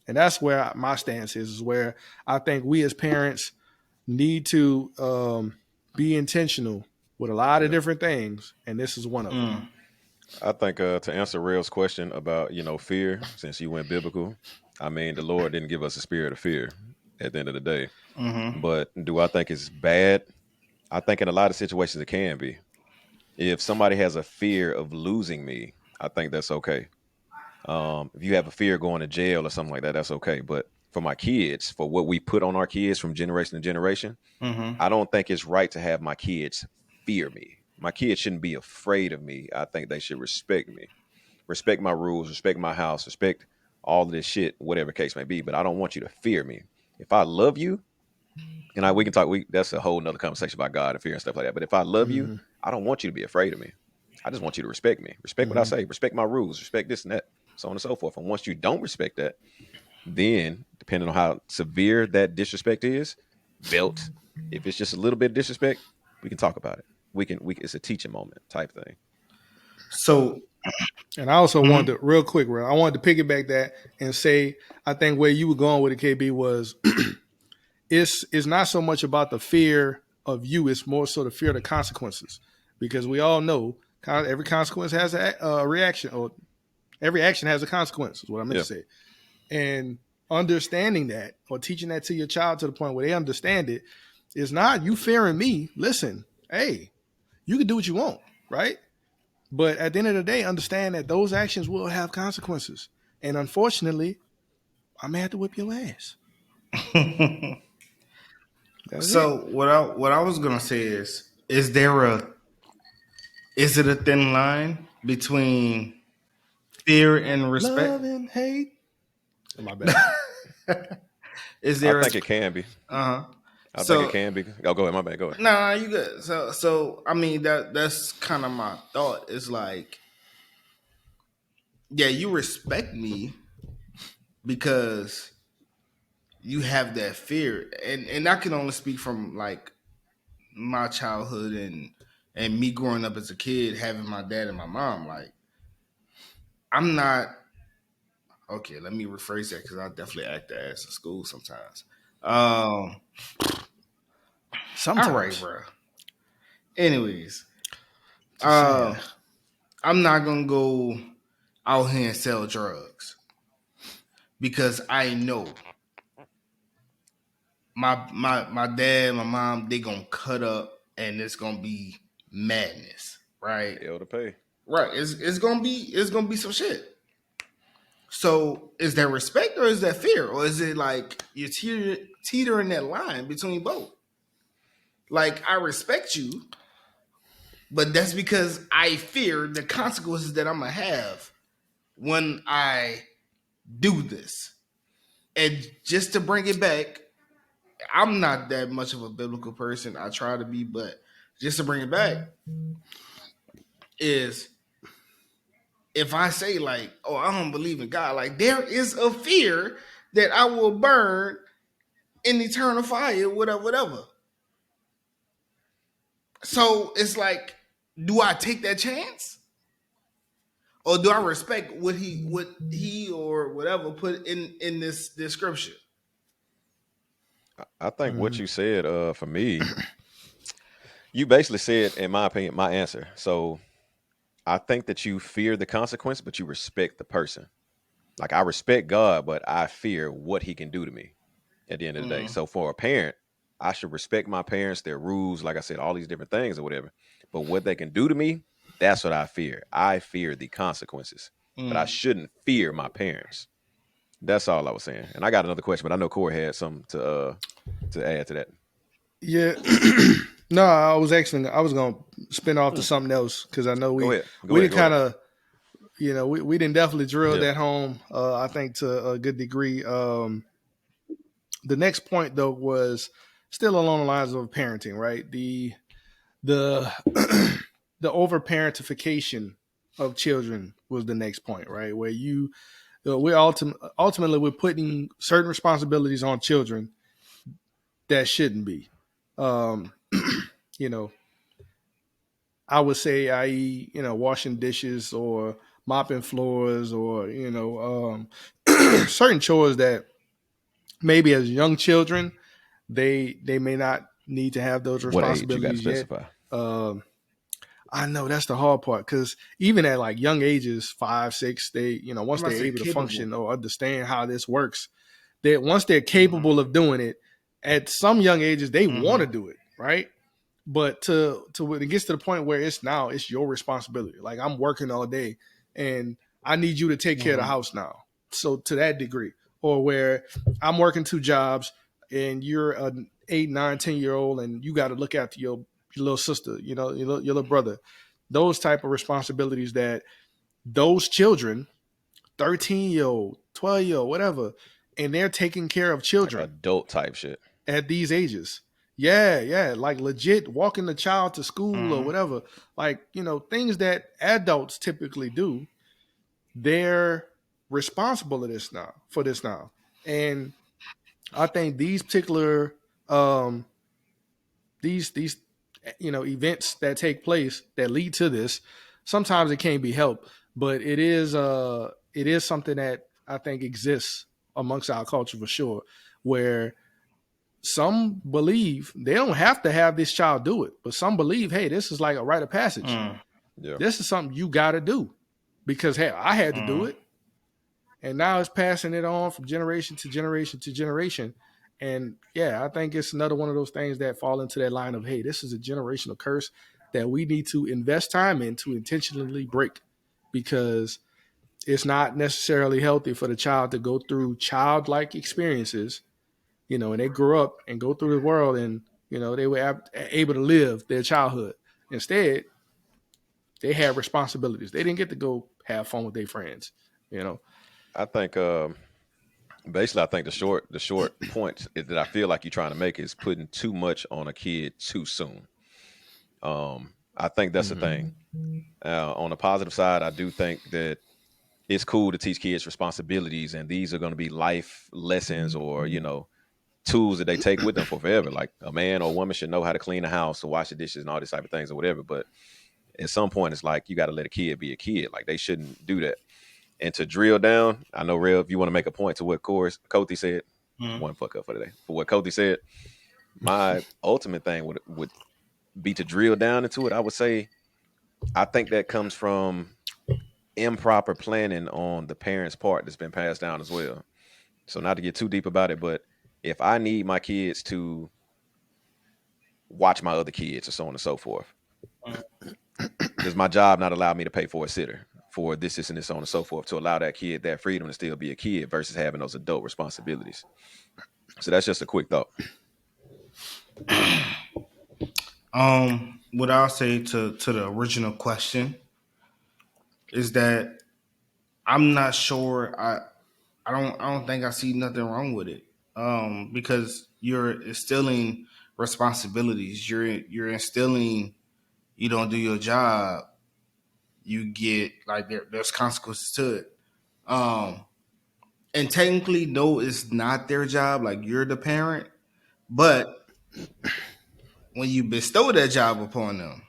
Speaker 2: And that's where my stance is where I think we as parents need to be intentional with a lot of different things, and this is one of them.
Speaker 4: I think to answer Rail's question about fear, since you went biblical, I mean, the Lord didn't give us a spirit of fear at the end of the day. But do I think it's bad? I think in a lot of situations it can be. If somebody has a fear of losing me, I think that's okay. If you have a fear of going to jail or something like that, that's okay. But for my kids, for what we put on our kids from generation to generation, I don't think it's right to have my kids fear me. My kids shouldn't be afraid of me. I think they should respect me, respect my rules, respect my house, respect all of this shit, whatever case may be. But I don't want you to fear me. If I love you, and we can talk. That's a whole nother conversation about God and fear and stuff like that. But if I love you, I don't want you to be afraid of me. I just want you to respect me, respect what I say, respect my rules, respect this and that, so on and so forth. And once you don't respect that, then depending on how severe that disrespect is, belt. If it's just a little bit of disrespect, we can talk about it. We can. It's a teaching moment type thing.
Speaker 3: So,
Speaker 2: and I also wanted to, real quick, I wanted to piggyback that and say, I think where you were going with it, KB, was it's not so much about the fear of you, it's more so the fear of the consequences. Because we all know every consequence has a reaction, or every action has a consequence, is what I meant to say. And understanding that, or teaching that to your child to the point where they understand it, is not you fearing me. Listen, hey, you can do what you want, right? But at the end of the day, understand that those actions will have consequences. And unfortunately, I may have to whip your ass.
Speaker 3: So what I was gonna say is it a thin line between fear and respect?
Speaker 2: Love and hate. Oh, my bad.
Speaker 3: Is there?
Speaker 4: I think it can be. I think it
Speaker 3: So
Speaker 4: can be. Oh, go ahead. My bad. Go ahead.
Speaker 3: nah, you good. So I mean that's kind of my thought. It's like, yeah, you respect me because you have that fear, and I can only speak from like my childhood and me growing up as a kid, having my dad and my mom. Like, I'm not okay. Let me rephrase that because I definitely act the ass in school sometimes. Um, all right,
Speaker 2: Sometimes.
Speaker 3: bro. Anyways,
Speaker 2: Just saying.
Speaker 3: I'm not gonna go out here and sell drugs because I know my dad, my mom, they gonna cut up and it's gonna be madness, right?
Speaker 4: Hell to pay.
Speaker 3: Right. It's gonna be some shit. So is that respect or is that fear? Or is it like you're teetering that line between both? Like, I respect you, but that's because I fear the consequences that I'm gonna have when I do this. And just to bring it back, I'm not that much of a biblical person. I try to be, but just to bring it back is if I say like, oh, I don't believe in God, like there is a fear that I will burn in eternal fire, whatever, whatever. So it's like, do I take that chance? Or do I respect what he or whatever put in this scripture?
Speaker 4: I think what you said, for me, you basically said, in my opinion, my answer. So I think that you fear the consequence, but you respect the person. Like, I respect God, but I fear what He can do to me at the end of the day.
Speaker 3: Mm,
Speaker 4: So for a parent, I should respect my parents, their rules, like I said, all these different things or whatever. But what they can do to me, that's what I fear. I fear the consequences, but I
Speaker 3: mm.
Speaker 4: shouldn't fear my parents. That's all I was saying. And I got another question, but I know Corey had something to add to that.
Speaker 2: Yeah. No, I was gonna spin off to something else because I know
Speaker 4: Go
Speaker 2: we
Speaker 4: ahead. Go
Speaker 2: we
Speaker 4: ahead.
Speaker 2: did
Speaker 4: Go ahead.
Speaker 2: kind of we didn't definitely drill
Speaker 4: Yeah.
Speaker 2: that home. I think to a good degree. The next point though was still along the lines of parenting, right? The the over parentification of children was the next point, right? Where we're ultimately we're putting certain responsibilities on children that shouldn't be. Um, you know, I would say, i.e., washing dishes or mopping floors or certain chores that maybe as young children they may not need to have those
Speaker 4: What age you got to
Speaker 2: responsibilities yet.
Speaker 4: specify?
Speaker 2: Um, I know that's the hard part because even at like young ages, 5, 6, they
Speaker 3: I'm
Speaker 2: once
Speaker 3: about
Speaker 2: they're
Speaker 3: to say
Speaker 2: able to
Speaker 3: capable.
Speaker 2: function or understand how this works, that once they're
Speaker 3: Mm-hmm.
Speaker 2: capable of doing it, at some young ages they want
Speaker 3: Mm-hmm.
Speaker 2: to do it, right? But to when it gets to the point where it's your responsibility. Like, I'm working all day and I need you to take care of the
Speaker 3: Mm-hmm.
Speaker 2: house now. So to that degree, or where I'm working 2 jobs and you're an 8, 9, 10-year-old and you got to look after your little sister, your little brother. Those type of responsibilities that those children, 13-year-old, 12-year-old, whatever, and they're taking care of
Speaker 4: Like
Speaker 2: children
Speaker 4: adult type shit.
Speaker 2: at these ages. Yeah, yeah, like legit walking the child to school or
Speaker 3: Mm-hmm.
Speaker 2: whatever. Like, things that adults typically do, they're responsible for this now. And I think these particular these events that take place that lead to this, sometimes it can't be helped, but it is something that I think exists amongst our culture for sure, where some believe they don't have to have this child do it, but some believe, hey, this is like a rite of passage.
Speaker 4: Yeah.
Speaker 2: This is something you got to do because, hey, I had to do
Speaker 3: Mm-hmm.
Speaker 2: it. And now it's passing it on from generation to generation to generation. And yeah, I think it's another one of those things that fall into that line of, hey, this is a generational curse that we need to invest time in to intentionally break, because it's not necessarily healthy for the child to go through childlike experiences, and they grow up and go through the world and, they were able to live their childhood. Instead, they had responsibilities. They didn't get to go have fun with their friends, you know?
Speaker 4: I think Basically, I think the short point is that I feel like you're trying to make is putting too much on a kid too soon. I think that's the thing. On the positive side, I do think that it's cool to teach kids responsibilities, and these are going to be life lessons, or tools that they take with them for forever. Like a man or a woman should know how to clean a house, or wash the dishes, and all these type of things, or whatever. But at some point, it's like you got to let a kid be a kid. Like they shouldn't do that. And to drill down, I know, Rev, if you want to make a point to what Coty said, one fuck up for today. For what Coty said, my ultimate thing would be to drill down into it. I would say I think that comes from improper planning on the parents' part that's been passed down as well. So not to get too deep about it, but if I need my kids to watch my other kids or so on and so forth, does my job not allow me to pay for a sitter for this, and so on and so forth, to allow that kid that freedom to still be a kid versus having those adult responsibilities? So that's just a quick thought.
Speaker 3: What I'll say to the original question is that I'm not sure. I don't think I see nothing wrong with it. Because you're instilling responsibilities. You're instilling. You don't do your job, you get like there's consequences to it. And technically, no, it's not their job. Like you're the parent, but when you bestow that job upon them,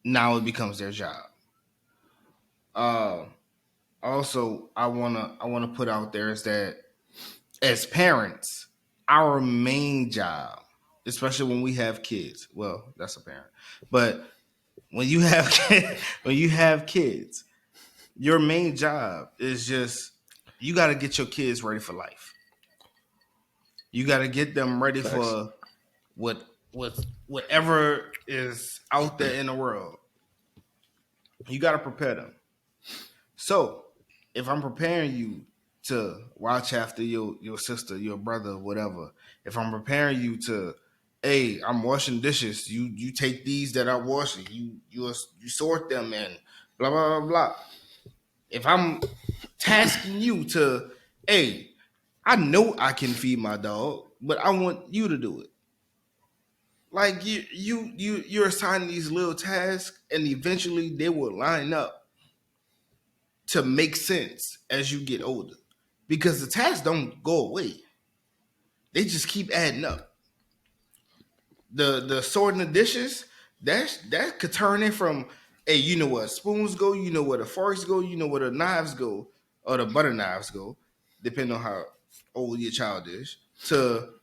Speaker 3: now it becomes their job. Uh, Also, I wanna put out there is that as parents, our main job, especially when we have kids, well, that's a parent, but when you have when you have kids, your main job is just you got to get your kids ready for life. You got to get them ready
Speaker 4: Facts.
Speaker 3: for whatever is out there in the world. You got to prepare them. So, if I'm preparing you to watch after your sister, your brother, whatever, if I'm preparing you to, hey, I'm washing dishes, you take these that I wash, you sort them and blah blah blah blah. If I'm tasking you to, hey, I know I can feed my dog, but I want you to do it. Like you're assigning these little tasks, and eventually they will line up to make sense as you get older, because the tasks don't go away; they just keep adding up. The sorting the dishes, that could turn in from, hey, you know where spoons go, you know where the forks go, you know where the knives go, or the butter knives go, depending on how old your child is, to,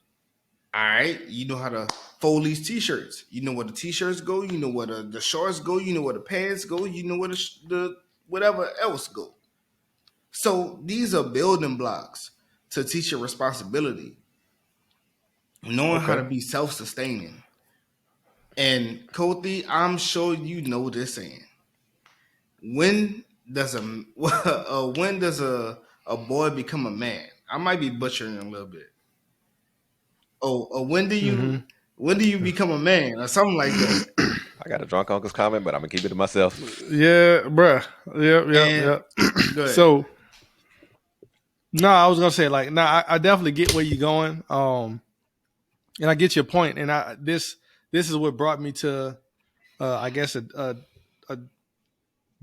Speaker 3: all right, you know how to fold these t-shirts. You know where the t-shirts go, you know where the shorts go, you know where the pants go, you know where the whatever else go. So these are building blocks to teach your responsibility, knowing how to
Speaker 4: Okay.
Speaker 3: be self-sustaining. And Kothi, I'm sure you know this saying. When does a when does a boy become a man? I might be butchering it a little bit. Oh, when do you become a man or something like that?
Speaker 4: I got a drunk uncle's comment, but I'm gonna keep it to myself.
Speaker 2: Yeah, bruh. Yep,
Speaker 3: And
Speaker 2: yep.
Speaker 3: go ahead.
Speaker 2: So no, I was gonna say like, no, I definitely get where you're going. And I get your point. And this is what brought me to, I guess a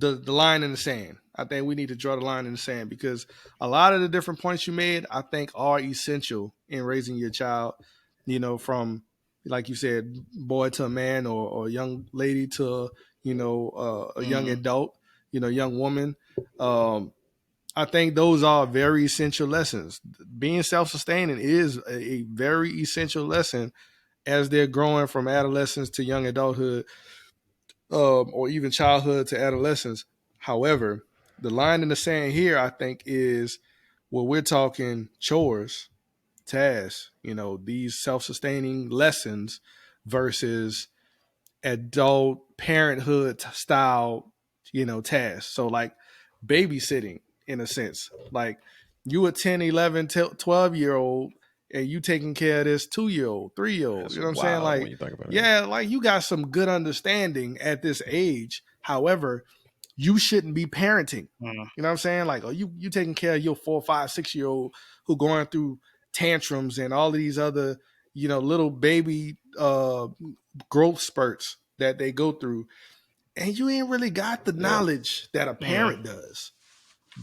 Speaker 2: the line in the sand. I think we need to draw the line in the sand, because a lot of the different points you made, I think, are essential in raising your child. From, like you said, boy to a man, or young lady to a young
Speaker 3: Mm-hmm.
Speaker 2: adult, young woman. I think those are very essential lessons. Being self-sustaining is a very essential lesson as they're growing from adolescence to young adulthood, or even childhood to adolescence. However, the line in the sand here, I think, is where we're talking chores, tasks, these self sustaining lessons versus adult parenthood style, tasks. So, like babysitting, in a sense. Like you a 10, 11, 12-year old, and you taking care of this 2-year old, 3-year old.
Speaker 4: That's
Speaker 2: You know what I'm saying?
Speaker 4: wild when
Speaker 2: Like,
Speaker 4: you think about it.
Speaker 2: yeah, like you got some good understanding at this age. However, you shouldn't be parenting.
Speaker 3: Mm.
Speaker 2: You know what I'm saying? Like, oh, you taking care of your 4, 5, 6-year-old who going through tantrums and all of these other, little baby growth spurts that they go through. And you ain't really got the knowledge that a parent does.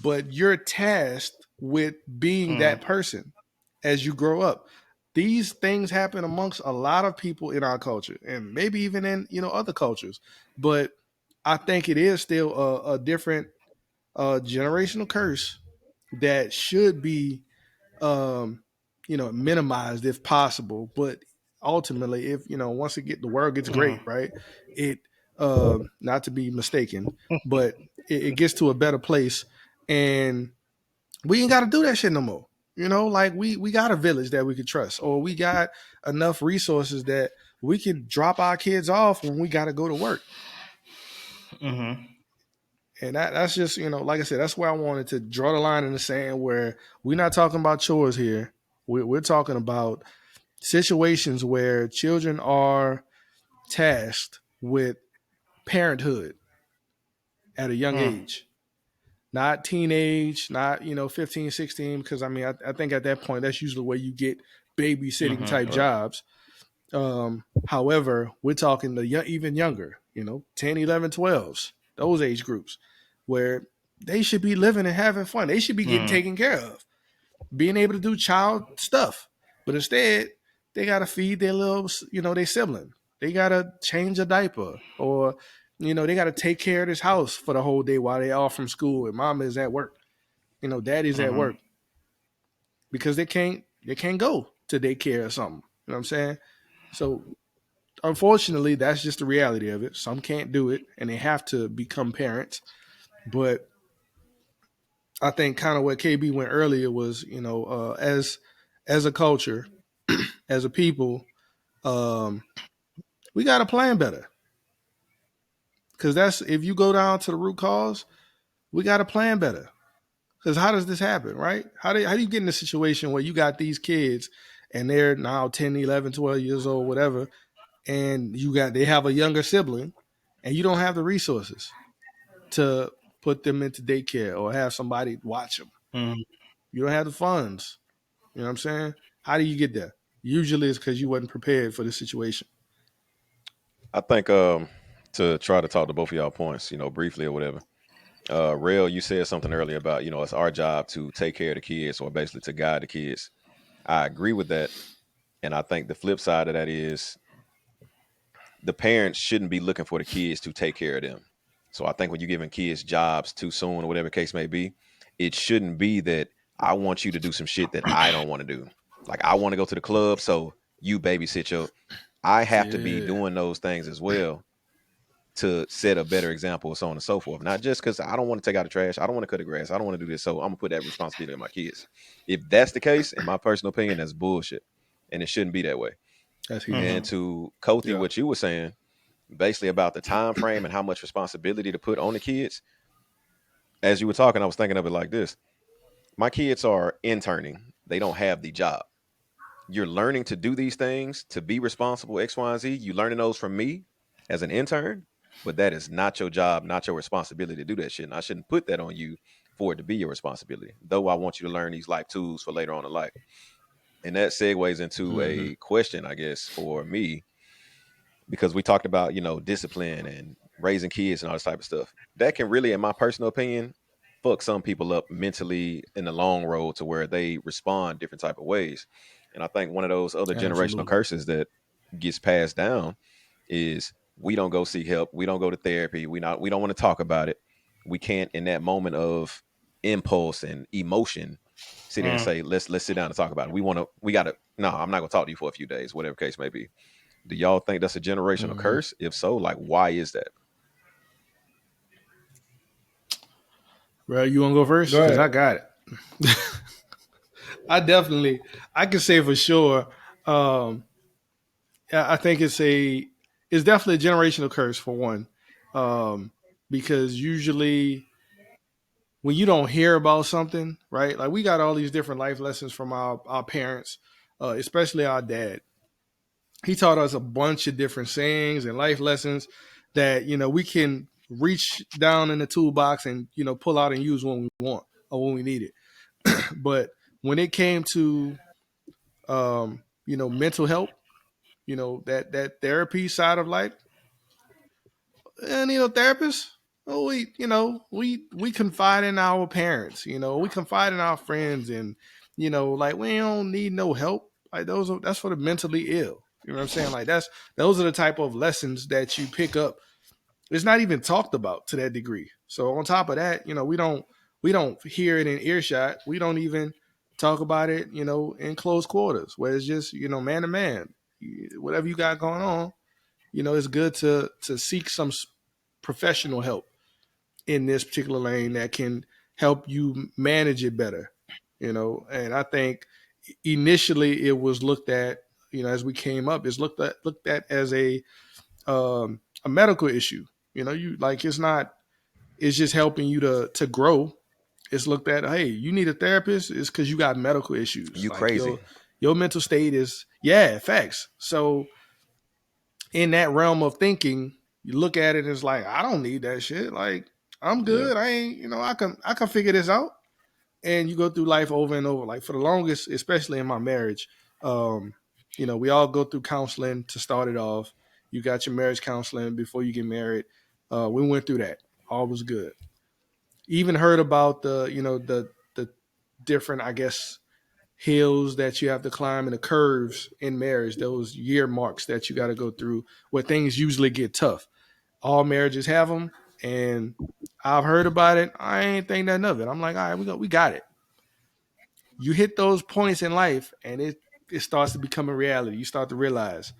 Speaker 2: But you're tasked with being that person as you grow up. These things happen amongst a lot of people in our culture and maybe even in, other cultures. But I think it is still a different generational curse that should be, minimized if possible. But ultimately, if once the world gets great, right? It not to be mistaken, but it gets to a better place, and we ain't got to do that shit no more. Like we got a village that we could trust, or we got enough resources that we can drop our kids off when we got to go to work.
Speaker 3: Mm-hmm.
Speaker 2: And that's just, like I said, that's where I wanted to draw the line in the sand, where we're not talking about chores here. We're talking about situations where children are tasked with parenthood at a young age. Not teenage, not, 15, 16, because I mean, I think at that point, that's usually where you get babysitting type jobs. However, we're talking even younger, 10, 11, 12s, those age groups, where they should be living and having fun. They should be getting taken care of, being able to do child stuff. But instead, they got to feed their little, their sibling. They got to change a diaper, or, they got to take care of this house for the whole day while they off from school and mama is at work. Daddy's at work, because they can't go to daycare or something. You know what I'm saying? So unfortunately, that's just the reality of it. Some can't do it, and they have to become parents. But I think kind of what KB went earlier was, as a culture, as a people, we got to plan better. Because that's, if you go down to the root cause, we got to plan better. Because how does this happen, right? How do you get in a situation where you got these kids and they're now 10, 11, 12 years old, whatever, and they have a younger sibling, and you don't have the resources to put them into daycare or have somebody watch them.
Speaker 3: Mm-hmm.
Speaker 2: You don't have the funds. You know what I'm saying? How do you get there? Usually it's because you wasn't prepared for the situation.
Speaker 4: I think to try to talk to both of y'all points, briefly or whatever. Rail, you said something earlier about, it's our job to take care of the kids, or basically to guide the kids. I agree with that. And I think the flip side of that is the parents shouldn't be looking for the kids to take care of them. So I think when you're giving kids jobs too soon, or whatever the case may be, it shouldn't be that I want you to do some shit that I don't want to do. Like, I want to go to the club, so you babysit your. I have to be doing those things as well to set a better example, so on and so forth. Not just because I don't want to take out the trash, I don't want to cut the grass, I don't want to do this, so I'm gonna put that responsibility on my kids. If that's the case, in my personal opinion, that's bullshit, and it shouldn't be that way.
Speaker 2: That's
Speaker 4: And to Kothi, what you were saying, basically about the time frame and how much responsibility to put on the kids. As you were talking, I was thinking of it like this: my kids are interning; they don't have the job. You're learning to do these things, to be responsible, X, Y, and Z. You learning those from me as an intern, but that is not your job, not your responsibility to do that shit. And I shouldn't put that on you for it to be your responsibility, though I want you to learn these life tools for later on in life. And that segues into a question, I guess, for me, because we talked about, discipline and raising kids and all this type of stuff. That can really, in my personal opinion, fuck some people up mentally in the long road to where they respond different type of ways. And I think one of those other generational curses that gets passed down is we don't go seek help. We don't go to therapy. We don't want to talk about it. We can't, in that moment of impulse and emotion, sit there and say, let's sit down and talk about it. No, I'm not gonna talk to you for a few days, whatever case may be. Do y'all think that's a generational curse? If so, like, why is that?
Speaker 2: Well, you want to go first? Because I got it. I can say for sure. I think it's definitely a generational curse for one, because usually when you don't hear about something, right? Like, we got all these different life lessons from our parents, especially our dad. He taught us a bunch of different sayings and life lessons that, we can reach down in the toolbox and pull out and use when we want or when we need it. But when it came to mental health, that therapy side of life, and therapists, oh, we confide in our parents, we confide in our friends, and like, we don't need no help. Like, that's for the mentally ill. You know what I'm saying? Like, those are the type of lessons that you pick up. It's not even talked about to that degree. So on top of that, we don't hear it in earshot. We don't even talk about it, in close quarters, where it's just, man to man. Whatever you got going on, it's good to seek some professional help in this particular lane that can help you manage it better. And I think initially it was looked at, as we came up, it's looked at as a medical issue. You like, it's just helping you to grow. It's looked at, hey, you need a therapist, it's because you got medical issues.
Speaker 4: You
Speaker 2: like
Speaker 4: crazy.
Speaker 2: your mental state is, yeah, facts. So in that realm of thinking, you look at it as like, I don't need that shit. Like, I'm good. I ain't, I can figure this out. And you go through life over and over. Like, for the longest, especially in my marriage, we all go through counseling to start it off. You got your marriage counseling before you get married. We went through that. All was good. Even heard about the different, I guess, hills that you have to climb and the curves in marriage, those year marks that you got to go through where things usually get tough. All marriages have them, and I've heard about it. I ain't think nothing of it. I'm like, all right, we got it. You hit those points in life, and it starts to become a reality. You start to realize,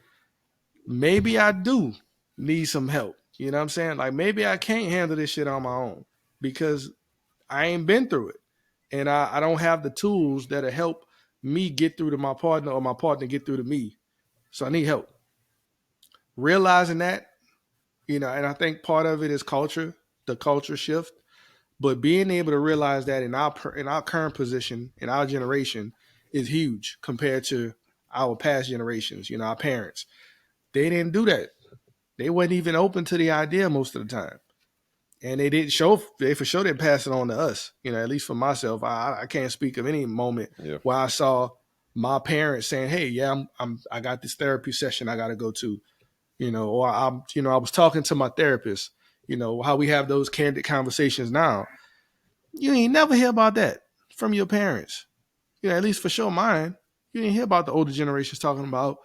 Speaker 2: maybe I do need some help. You know what I'm saying? Like, maybe I can't handle this shit on my own because I ain't been through it. And I don't have the tools that'll help me get through to my partner or my partner get through to me. So I need help. Realizing that, and I think part of it is culture, the culture shift. But being able to realize that in our current position, in our generation, is huge compared to our past generations, our parents. They didn't do that. They wasn't even open to the idea most of the time. And they for sure didn't pass it on to us. At least for myself, I can't speak of any moment where I saw my parents saying, "Hey, yeah, I got this therapy session I got to go to," or I was talking to my therapist. How we have those candid conversations now. You ain't never hear about that from your parents. At least for sure mine. You didn't hear about the older generations talking about,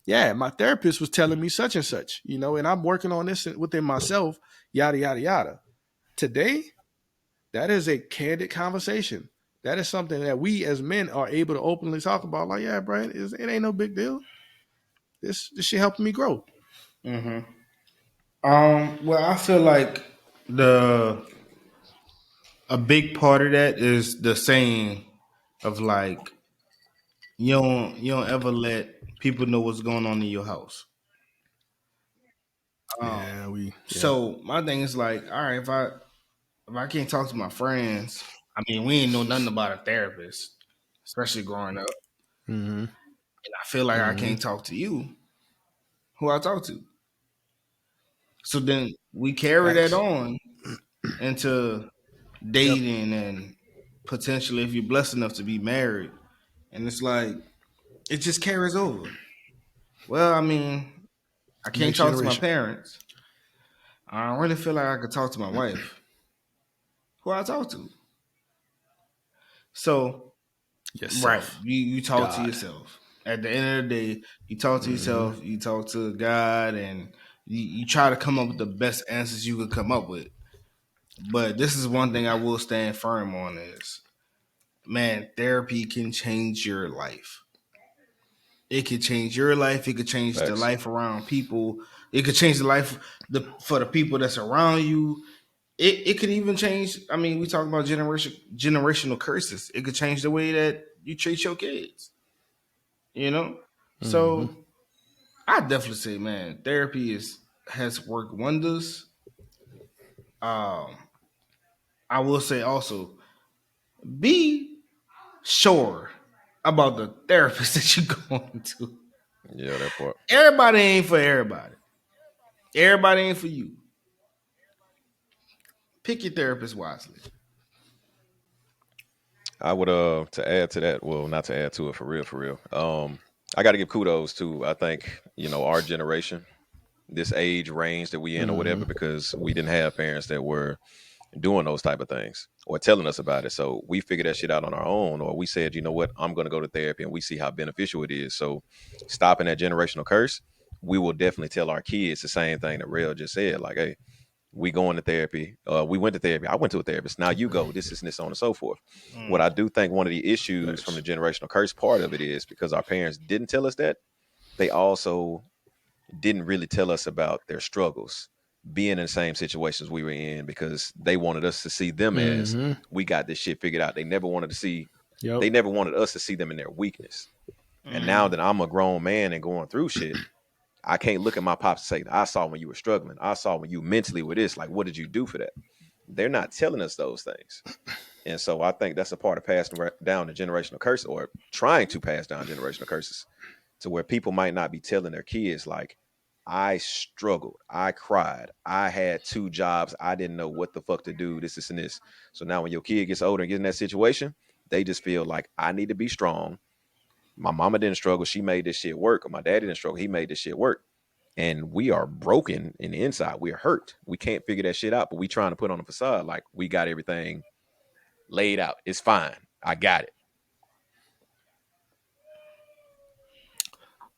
Speaker 2: yeah, my therapist was telling me such and such, and I'm working on this within myself, yada, yada, yada. Today, that is a candid conversation. That is something that we as men are able to openly talk about. Like, yeah, Brian, it ain't no big deal. This shit helping me grow.
Speaker 3: Mm-hmm. Well, I feel like a big part of that is the saying of like, you don't ever let people know what's going on in your house. So my thing is like, all right, if I can't talk to my friends, I mean, we ain't know nothing about a therapist, especially growing up.
Speaker 2: Mm-hmm.
Speaker 3: And I feel like I can't talk to you. Who I talk to? So then we carry that on into dating and potentially, if you're blessed enough to be married, and it's like it just carries over. Well, I mean, I can't
Speaker 2: Next
Speaker 3: talk to my
Speaker 2: generation.
Speaker 3: parents. I don't really feel like I could talk to my wife. Who I talk to? So,
Speaker 2: Yourself.
Speaker 3: right, you talk to
Speaker 2: God.
Speaker 3: yourself. At the end of the day, you talk to yourself, you talk to God, and you try to come up with the best answers you could come up with. But this is one thing I will stand firm on is, man, therapy can change your life. It could change your life. It could change the life around people. It could change the life for the people that's around you. It could even change. I mean, we talk about generational curses. It could change the way that you treat your kids. So I definitely say, man, therapy has worked wonders. I will say also, be sure about the therapist that you're going to.
Speaker 4: Yeah, that part.
Speaker 3: Everybody ain't for everybody. Everybody ain't for you. Pick your therapist wisely.
Speaker 4: I would to add to that, well, not to add to it for real. I got to give kudos to I think our generation, this age range that we in or whatever, because we didn't have parents that were doing those type of things or telling us about it. So we figured that shit out on our own, or we said, you know what, I'm going to go to therapy, and we see how beneficial it is. So stopping that generational curse, we will definitely tell our kids the same thing that Rail just said. Like, hey, we going to therapy. We went to therapy. I went to a therapist. Now you go. This is and this, so on and so forth. What I do think one of the issues from the generational curse part of it is because our parents didn't tell us that, they also didn't really tell us about their struggles being in the same situations we were in, because they wanted us to see them as we got this shit figured out. They never wanted to see, they never wanted us to see them in their weakness. And now that I'm a grown man and going through shit, I can't look at my pops and say, I saw when you were struggling. I saw when you mentally were this. Like, what did you do for that? They're not telling us those things. And so I think that's a part of passing down the generational curse, or trying to pass down generational curses, to where people might not be telling their kids, like, I struggled, I cried, I had 2 jobs, I didn't know what the fuck to do, this and this. So now when your kid gets older and gets in that situation, they just feel like, I need to be strong. My mama didn't struggle, she made this shit work. Or my daddy didn't struggle, he made this shit work. And we are broken in the inside. We're hurt. We can't figure that shit out, but we trying to put on a facade like we got everything laid out. It's fine. I got it.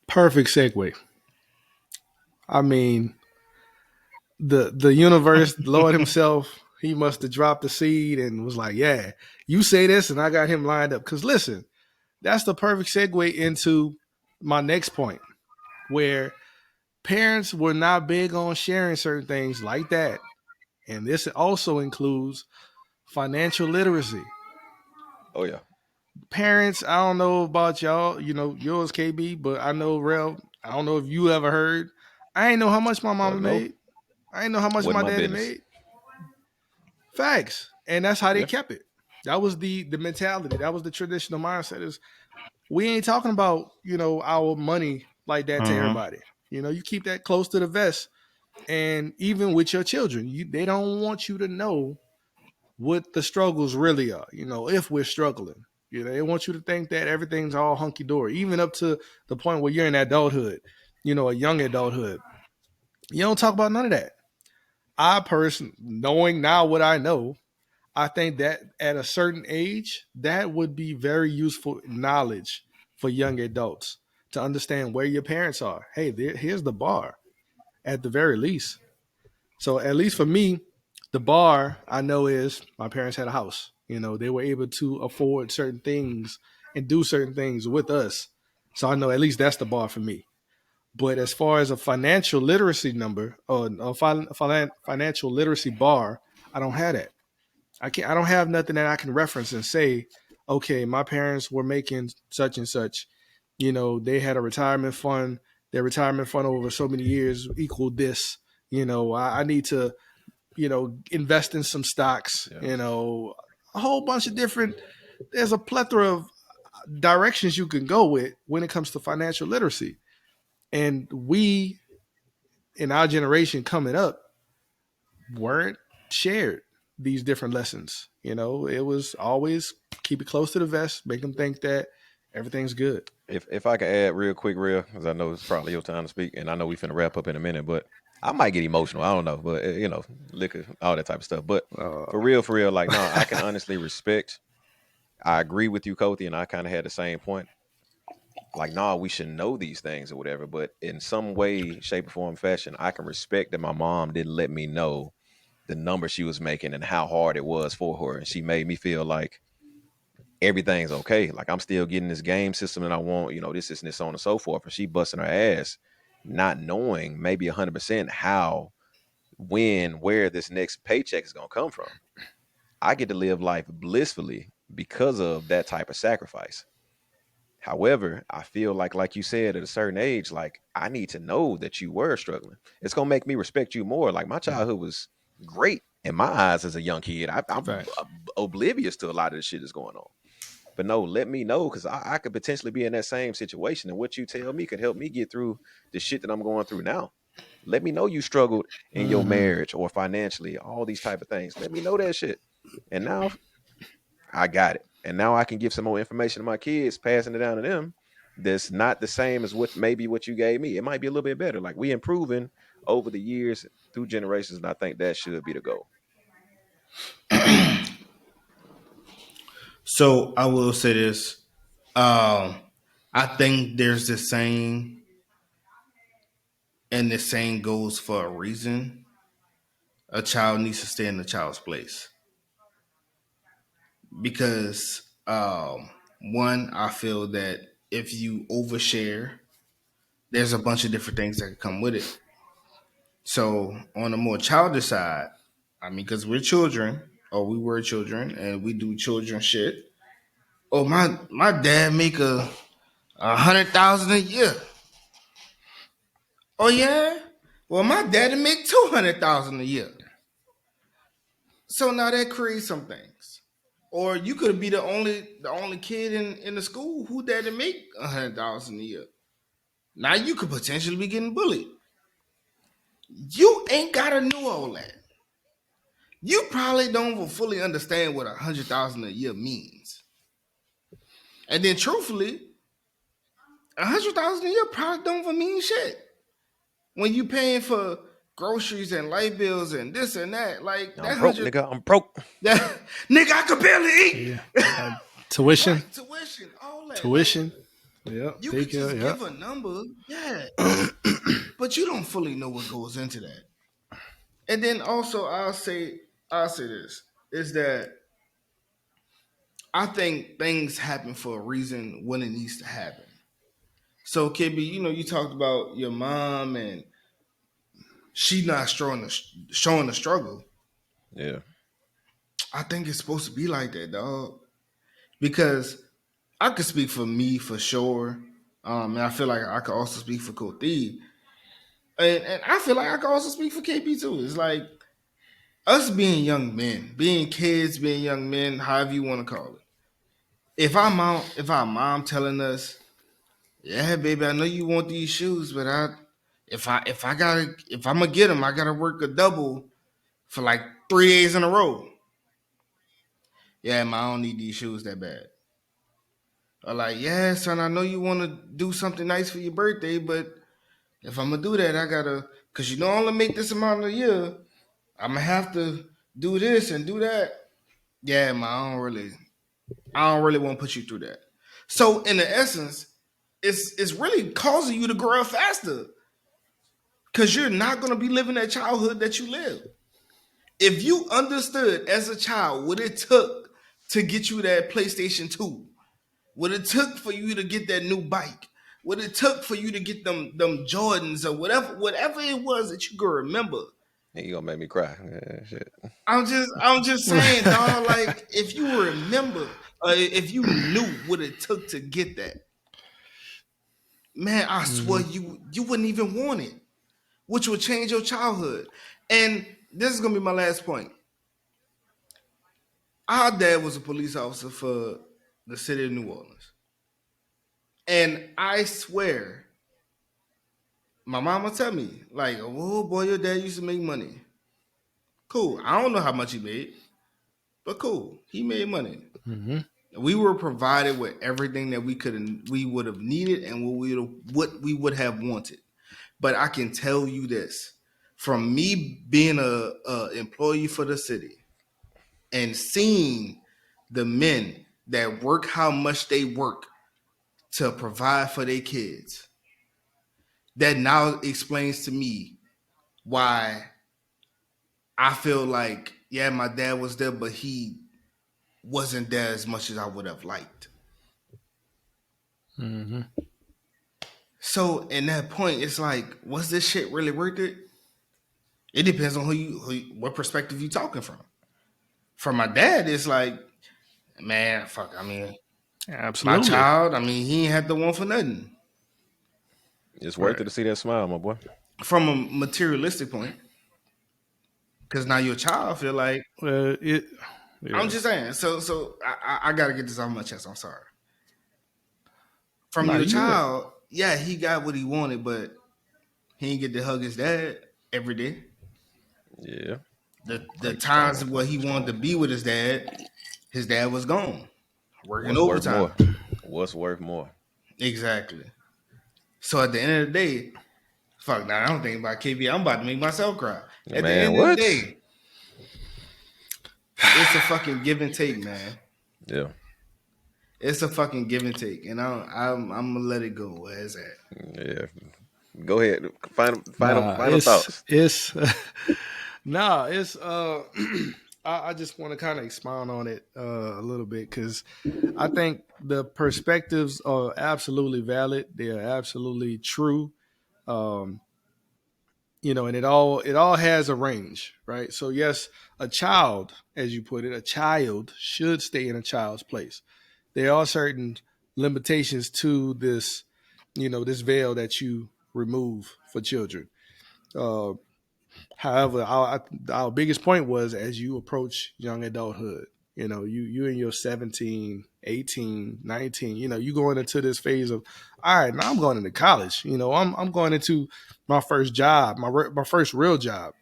Speaker 2: Perfect segue. I mean, the universe, Lord himself, he must have dropped the seed and was like, yeah, you say this, and I got him lined up. Because listen, that's the perfect segue into my next point, where parents were not big on sharing certain things like that. And this also includes financial literacy.
Speaker 4: Oh, yeah.
Speaker 2: Parents, I don't know about y'all, yours, KB, but I know, Rel, I don't know if you ever heard. I ain't know how much my mama
Speaker 4: No.
Speaker 2: made. I ain't know how much
Speaker 4: Wasn't
Speaker 2: my
Speaker 4: my
Speaker 2: daddy
Speaker 4: business.
Speaker 2: made. Facts. And that's how they
Speaker 4: Yeah.
Speaker 2: kept it. That was the mentality. That was the traditional mindset, is we ain't talking about, our money like that to everybody. You keep that close to the vest. And even with your children, they don't want you to know what the struggles really are, if we're struggling. They want you to think that everything's all hunky dory, even up to the point where you're in adulthood, a young adulthood. You don't talk about none of that. I personally, knowing now what I know, I think that at a certain age, that would be very useful knowledge for young adults to understand where your parents are. Hey, here's the bar at the very least. So at least for me, the bar I know is my parents had a house. They were able to afford certain things and do certain things with us. So I know at least that's the bar for me. But as far as a financial literacy number or a financial literacy bar, I don't have that. I don't have nothing that I can reference and say, okay, my parents were making such and such. They had a retirement fund. Their retirement fund over so many years equaled this. I need to, invest in some stocks. A whole bunch of different. There's a plethora of directions you can go with when it comes to financial literacy, and we in our generation coming up weren't shared these different lessons. It was always keep it close to the vest, make them think that everything's good.
Speaker 4: If I can add real quick, because I know it's probably your time to speak, and I know we finna wrap up in a minute, but I might get emotional. I don't know, but liquor, all that type of stuff. But for real, like, no, I can honestly respect. I agree with you, Kothi, and I kind of had the same point. Like, nah, we should know these things or whatever. But in some way, shape, or form, fashion, I can respect that my mom didn't let me know the number she was making and how hard it was for her, and she made me feel like everything's okay. Like, I'm still getting this game system and I want, this, and this, so on and so forth. And she busting her ass, not knowing maybe 100% how, when, where this next paycheck is going to come from. I get to live life blissfully because of that type of sacrifice. However, I feel like you said, at a certain age, like, I need to know that you were struggling. It's going to make me respect you more. Like, my childhood was great in my eyes as a young kid. I'm oblivious to a lot of the shit that's going on. But no, let me know, because I could potentially be in that same situation. And what you tell me could help me get through the shit that I'm going through now. Let me know you struggled in your marriage or financially, all these type of things. Let me know that shit. And now I got it. And now I can give some more information to my kids, passing it down to them. That's not the same as what you gave me. It might be a little bit better. Like we improving over the years through generations, and I think that should be the goal.
Speaker 3: So I will say this. I think there's this saying, and this saying goes for a reason. A child needs to stay in the child's place. Because one, I feel that if you overshare, there's a bunch of different things that can come with it. So on a more childish side, I mean, because we're children, or we were children, and we do children shit. Oh, my dad make a 100,000 a year. Oh yeah. Well, my daddy make 200,000 a year. So now that creates some things. Or you could be the only kid in the school who daddy make 100,000 a year. Now you could potentially be getting bullied. You ain't gotta know all that. You probably don't fully understand what 100,000 a year means. And then truthfully, 100,000 a year probably don't even mean shit. When you paying for groceries and light bills and this and that, like
Speaker 4: I'm broke, nigga. I'm broke.
Speaker 3: That nigga, I could barely eat.
Speaker 2: Yeah. Tuition,
Speaker 3: Right, tuition, all that.
Speaker 2: tuition. Yeah,
Speaker 3: You could just give a number, yeah, but you don't fully know what goes into that. And then also, I'll say this is that I think things happen for a reason when it needs to happen. So, KB, you talked about your mom and she not showing the struggle.
Speaker 4: Yeah.
Speaker 3: I think it's supposed to be like that, dog. Because I could speak for me for sure. And I feel like I could also speak for Kothi. And I feel like I could also speak for KP too. It's like us being young men, being kids, being young men, however you want to call it. If our mom telling us, yeah, baby, I know you want these shoes, but if I'm gonna get them, I gotta work a double for like 3 days in a row. Yeah, ma, I don't need these shoes that bad. Or like, yeah, son, I know you want to do something nice for your birthday, but if I'm gonna do that, I gotta, cause I only make this amount a year. I'm gonna have to do this and do that. Yeah, ma, I don't really want to put you through that. So in the essence, it's really causing you to grow up faster, cause you're not gonna be living that childhood that you lived. If you understood as a child what it took to get you that PlayStation 2, what it took for you to get that new bike, what it took for you to get them Jordans or whatever it was that you could remember.
Speaker 4: You gonna make me cry. Yeah, shit.
Speaker 3: I'm just saying, dog, like if you remember, if you knew what it took to get that, man, I swear you wouldn't even want it, which would change your childhood. And this is gonna be my last point. Our dad was a police officer for the city of New Orleans. And I swear, my mama tell me, like, oh boy, your dad used to make money. Cool. I don't know how much he made, but cool. He made money. Mm-hmm. We were provided with everything that we would have needed and what we would have wanted. But I can tell you this, from me being a employee for the city and seeing the men that work how much they work to provide for their kids, that now explains to me why I feel like, yeah, my dad was there, but he wasn't there as much as I would have liked. Mm-hmm. So in that point, it's like, was this shit really worth it? It depends on what perspective you talking from. From my dad, it's like, man, fuck, I mean, absolutely. My child, I mean, he ain't had the one for nothing.
Speaker 4: It's worth it to see that smile, my boy.
Speaker 3: From a materialistic point, because now your child feel like, yeah. I'm just saying. So I got to get this off my chest. I'm sorry. From your child, yeah, he got what he wanted, but He didn't get to hug his dad every day.
Speaker 4: Yeah.
Speaker 3: The times where he wanted to be with his dad was gone, working
Speaker 4: What's worth
Speaker 3: overtime.
Speaker 4: more? What's worth more?
Speaker 3: Exactly. So at the end of the day, fuck, now I don't think about KB. I'm about to make myself cry. At the
Speaker 4: Man,
Speaker 3: end of the
Speaker 4: what?
Speaker 3: day, it's a fucking give and take, man.
Speaker 4: Yeah.
Speaker 3: It's a fucking give and take, and I'm gonna let it go where it's at.
Speaker 4: Yeah. Go ahead. Final thoughts.
Speaker 2: It's nah, it's I just want to kind of expound on it a little bit because I think the perspectives are absolutely valid. They are absolutely true. Um, and it all has a range, right? So yes, a child, as you put it, a child should stay in a child's place. There are certain limitations to this veil that you remove for children. Uh, However, our biggest point was as you approach young adulthood, you in your 17, 18, 19, you going into this phase of, all right, now I'm going into college. I'm going into my first job, my first real job.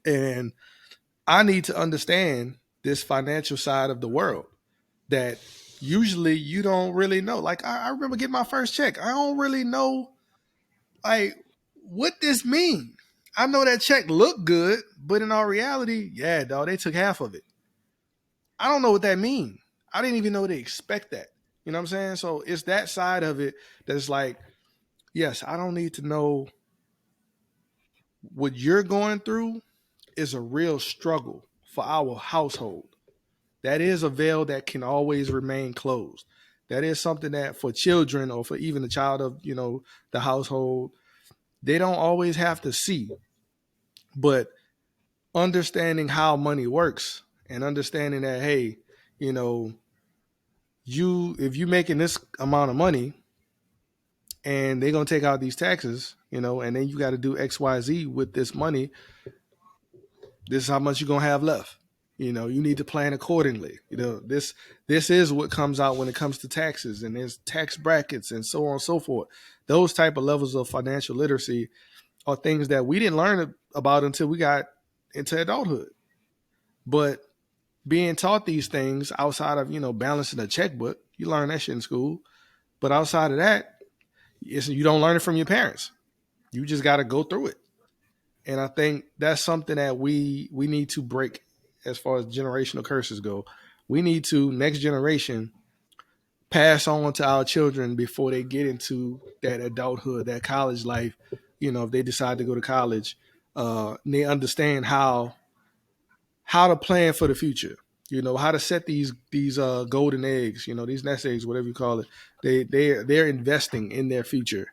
Speaker 2: And I need to understand this financial side of the world that usually you don't really know. Like I remember getting my first check. I don't really know like what this mean. I know that check looked good, but in all reality, yeah, dog, they took half of it. I don't know what that mean. I didn't even know they expect that. You know what I'm saying? So it's that side of it that's like, yes, I don't need to know what you're going through is a real struggle for our household. That is a veil that can always remain closed. That is something that for children or for even the child of, the household, they don't always have to see. But understanding how money works and understanding that, hey, you know, if you making this amount of money and they're gonna take out these taxes, and then you got to do XYZ with this money, this is how much you're gonna have left. You need to plan accordingly. This is what comes out when it comes to taxes, and there's tax brackets and so on and so forth. Those type of levels of financial literacy are things that we didn't learn about until we got into adulthood. But being taught these things outside of, balancing a checkbook, you learn that shit in school. But outside of that, you don't learn it from your parents. You just got to go through it. And I think that's something that we need to break as far as generational curses go. We need to, next generation, pass on to our children before they get into that adulthood, that college life. If they decide to go to college, they understand how to plan for the future. How to set these golden eggs. These nest eggs, whatever you call it. They're investing in their future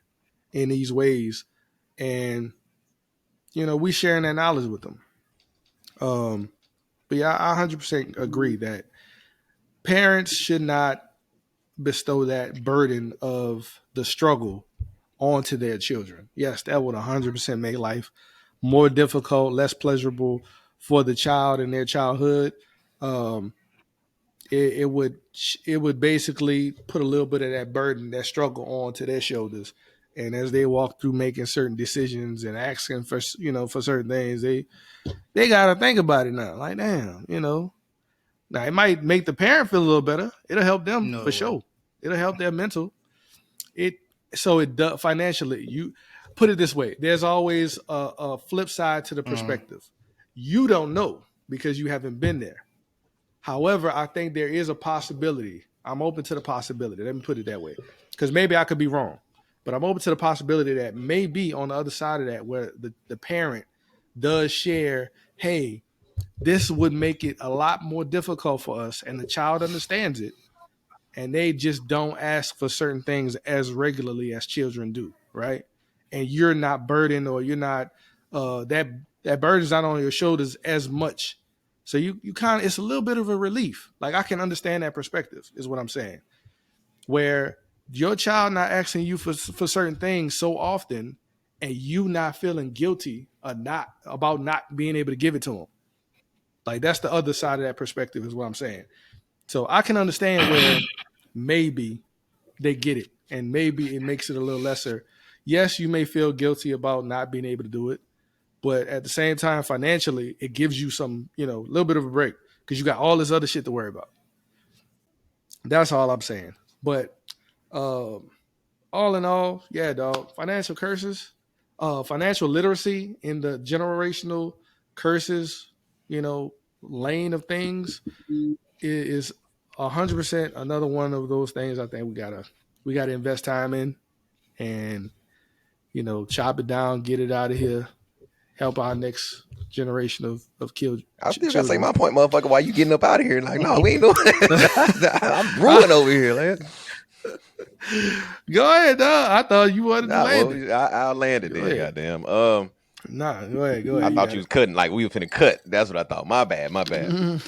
Speaker 2: in these ways, and we sharing that knowledge with them. But yeah, I 100% agree that parents should not bestow that burden of the struggle onto their children. Yes, that would 100% make life more difficult, less pleasurable for the child in their childhood. Um, it would basically put a little bit of that burden, that struggle onto their shoulders. And as they walk through making certain decisions and asking for for certain things, they gotta think about it now. Like, damn, Now it might make the parent feel a little better. It'll help them for sure. It'll help their mental. It does financially. You put it this way: there's always a flip side to the perspective. You don't know because you haven't been there. However, I think there is a possibility. I'm open to the possibility. Let me put it that way, because maybe I could be wrong, but I'm open to the possibility that maybe on the other side of that, where the parent does share, hey, this would make it a lot more difficult for us, and the child understands it, and they just don't ask for certain things as regularly as children do, right? And you're not burdened, or you're not that burden's not on your shoulders as much. So you kind of, it's a little bit of a relief. Like, I can understand that perspective, is what I'm saying. Where your child not asking you for certain things so often, and you not feeling guilty or not about not being able to give it to them. Like, that's the other side of that perspective, is what I'm saying. So I can understand where maybe they get it, and maybe it makes it a little lesser, yes, you may feel guilty about not being able to do it, but at the same time, financially, it gives you some, a little bit of a break because you got all this other shit to worry about. That's all I'm saying. But all in all, yeah, dog. Financial curses, financial literacy in the generational curses, lane of things is 100% another one of those things. I think we gotta invest time in and chop it down, get it out of here, help our next generation of
Speaker 4: I still gotta say
Speaker 2: children.
Speaker 4: my point, motherfucker. Why you getting up out of here? Like, no, we ain't doing it. I'm ruined over here. Like,
Speaker 2: Go ahead, dog. I thought you wanted to land it.
Speaker 4: I'll land it
Speaker 2: Go
Speaker 4: then.
Speaker 2: ahead.
Speaker 4: Goddamn.
Speaker 2: Nah, go ahead.
Speaker 4: I thought you was cutting, like we were finna cut. That's what I thought. My bad.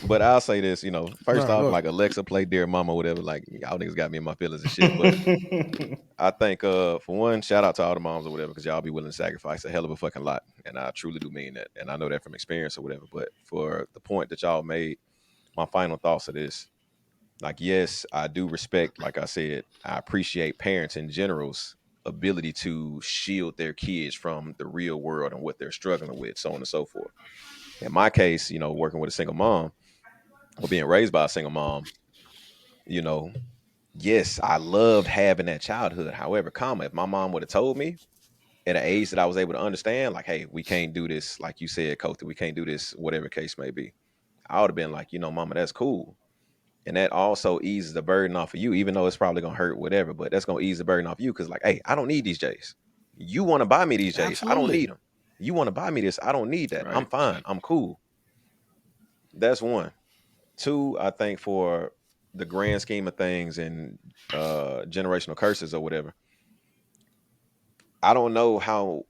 Speaker 4: But I'll say this, first off, like Alexa play Dear Mama, whatever. Like y'all niggas got me in my feelings and shit. But I think, for one, shout out to all the moms or whatever, because y'all be willing to sacrifice a hell of a fucking lot, and I truly do mean that, and I know that from experience or whatever. But for the point that y'all made, my final thoughts of this, like, yes, I do respect. Like I said, I appreciate parents in general's ability to shield their kids from the real world and what they're struggling with, so on and so forth. In my case, working with a single mom or being raised by a single mom, yes, I loved having that childhood. However, if my mom would have told me at an age that I was able to understand, like, hey, we can't do this, like you said, Coach, we can't do this, whatever case may be, I would have been like, mama, that's cool. And that also eases the burden off of you, even though it's probably gonna hurt, whatever. But that's gonna ease the burden off you because, like, hey, I don't need these J's. You want to buy me these J's?
Speaker 2: Absolutely.
Speaker 4: I don't need them. You want to buy me this? I don't need that.
Speaker 2: Right.
Speaker 4: I'm fine. I'm cool. That's one. Two, I think for the grand scheme of things and generational curses or whatever, I don't know how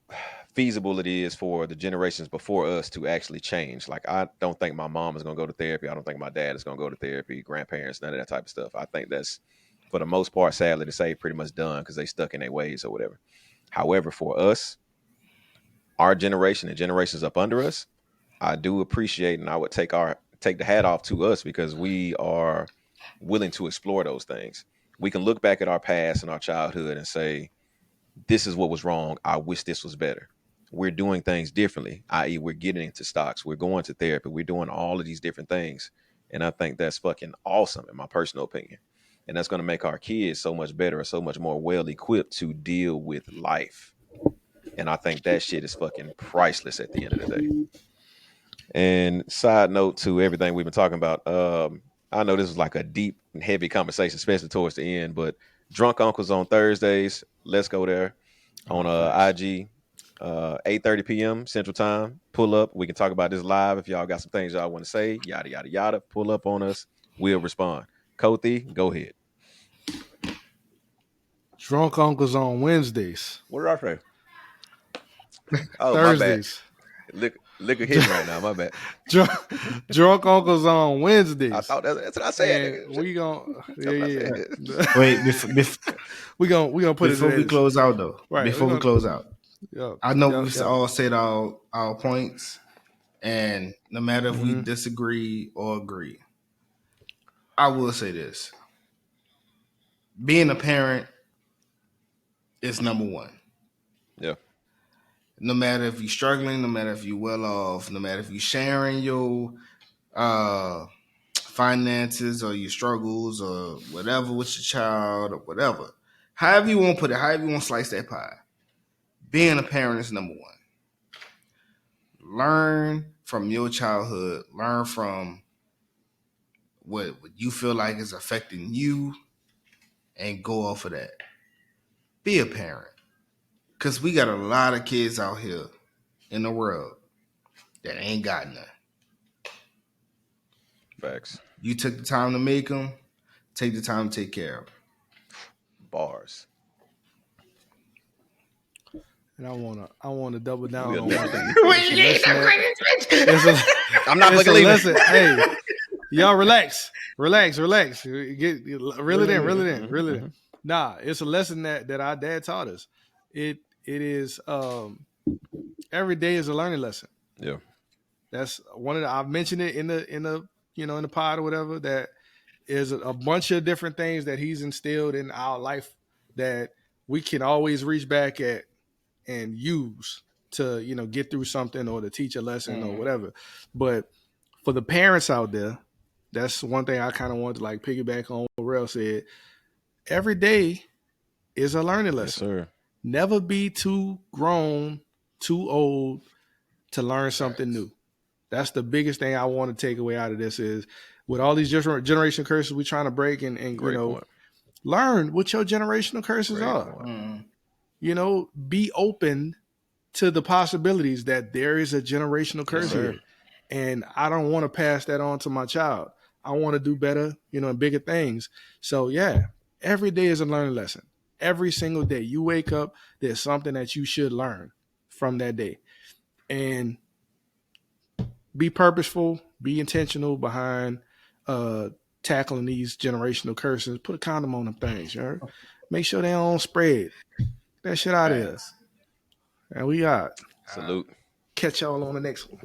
Speaker 4: feasible it is for the generations before us to actually change. Like, I don't think my mom is going to go to therapy. I don't think my dad is going to go to therapy, grandparents, none of that type of stuff. I think that's, for the most part, sadly to say, pretty much done because they stuck in their ways or whatever. However, for us, our generation and generations up under us, I do appreciate, and I would take the hat off to us because we are willing to explore those things. We can look back at our past and our childhood and say, this is what was wrong. I wish this was better. We're doing things differently, i.e., we're getting into stocks, we're going to therapy, we're doing all of these different things. And I think that's fucking awesome, in my personal opinion. And that's going to make our kids so much better and so much more well equipped to deal with life. And I think that shit is fucking priceless at the end of the day. And side note to everything we've been talking about, I know this was like a deep and heavy conversation, especially towards the end, but Drunk Uncles on Thursdays. Let's go there on IG, 8:30 p.m. Central Time. Pull up. We can talk about this live if y'all got some things y'all want to say. Yada, yada, yada. Pull up on us. We'll respond. Kothi, go ahead.
Speaker 2: Drunk Uncles on Wednesdays.
Speaker 4: What did I say? Oh,
Speaker 2: Thursdays.
Speaker 4: My bad. Liquor hitting right now. My bad.
Speaker 2: Drunk Uncles on Wednesdays.
Speaker 4: I thought that's what I said.
Speaker 2: We gonna
Speaker 3: Wait,
Speaker 2: we gonna put
Speaker 3: before we close out though.
Speaker 2: Right,
Speaker 3: before we close out, I know we've all said our points, and no matter if we disagree or agree, I will say this: being a parent is number one.
Speaker 4: Yeah.
Speaker 3: No matter if you're struggling, no matter if you're well off, no matter if you're sharing your finances or your struggles or whatever with your child or whatever, however you want to put it, however you want to slice that pie, being a parent is number one. Learn from your childhood. Learn from what you feel like is affecting you and go off of that. Be a parent. Because we got a lot of kids out here in the world that ain't got none.
Speaker 4: Facts.
Speaker 3: You took the time to make them. Take the time to take care of them.
Speaker 4: Bars.
Speaker 2: And I wanna double down on one thing.
Speaker 4: I'm not fucking leaving.
Speaker 2: Hey, y'all relax. Reel it in. Nah, it's a lesson that our dad taught us. It is every day is a learning lesson.
Speaker 4: Yeah.
Speaker 2: That's one of the, I've mentioned it in the pod or whatever, that is a bunch of different things that he's instilled in our life that we can always reach back at and use to, get through something or to teach a lesson or whatever. But for the parents out there, that's one thing I kind of want to like piggyback on what Rel said. Every day is a learning lesson.
Speaker 4: Yes, sir.
Speaker 2: Never be too grown, too old to learn something new. That's the biggest thing I want to take away out of this is with all these different generational curses we're trying to break and learn what your generational curses are. Be open to the possibilities that there is a generational curse here. And I don't want to pass that on to my child. I want to do better, and bigger things. So yeah, every day is a learning lesson. Every single day you wake up, there's something that you should learn from that day. And be purposeful, be intentional behind tackling these generational curses. Put a condom on them things, you know? Make sure they don't spread. That shit out of here. And we out.
Speaker 4: Salute.
Speaker 2: Catch y'all on the next one.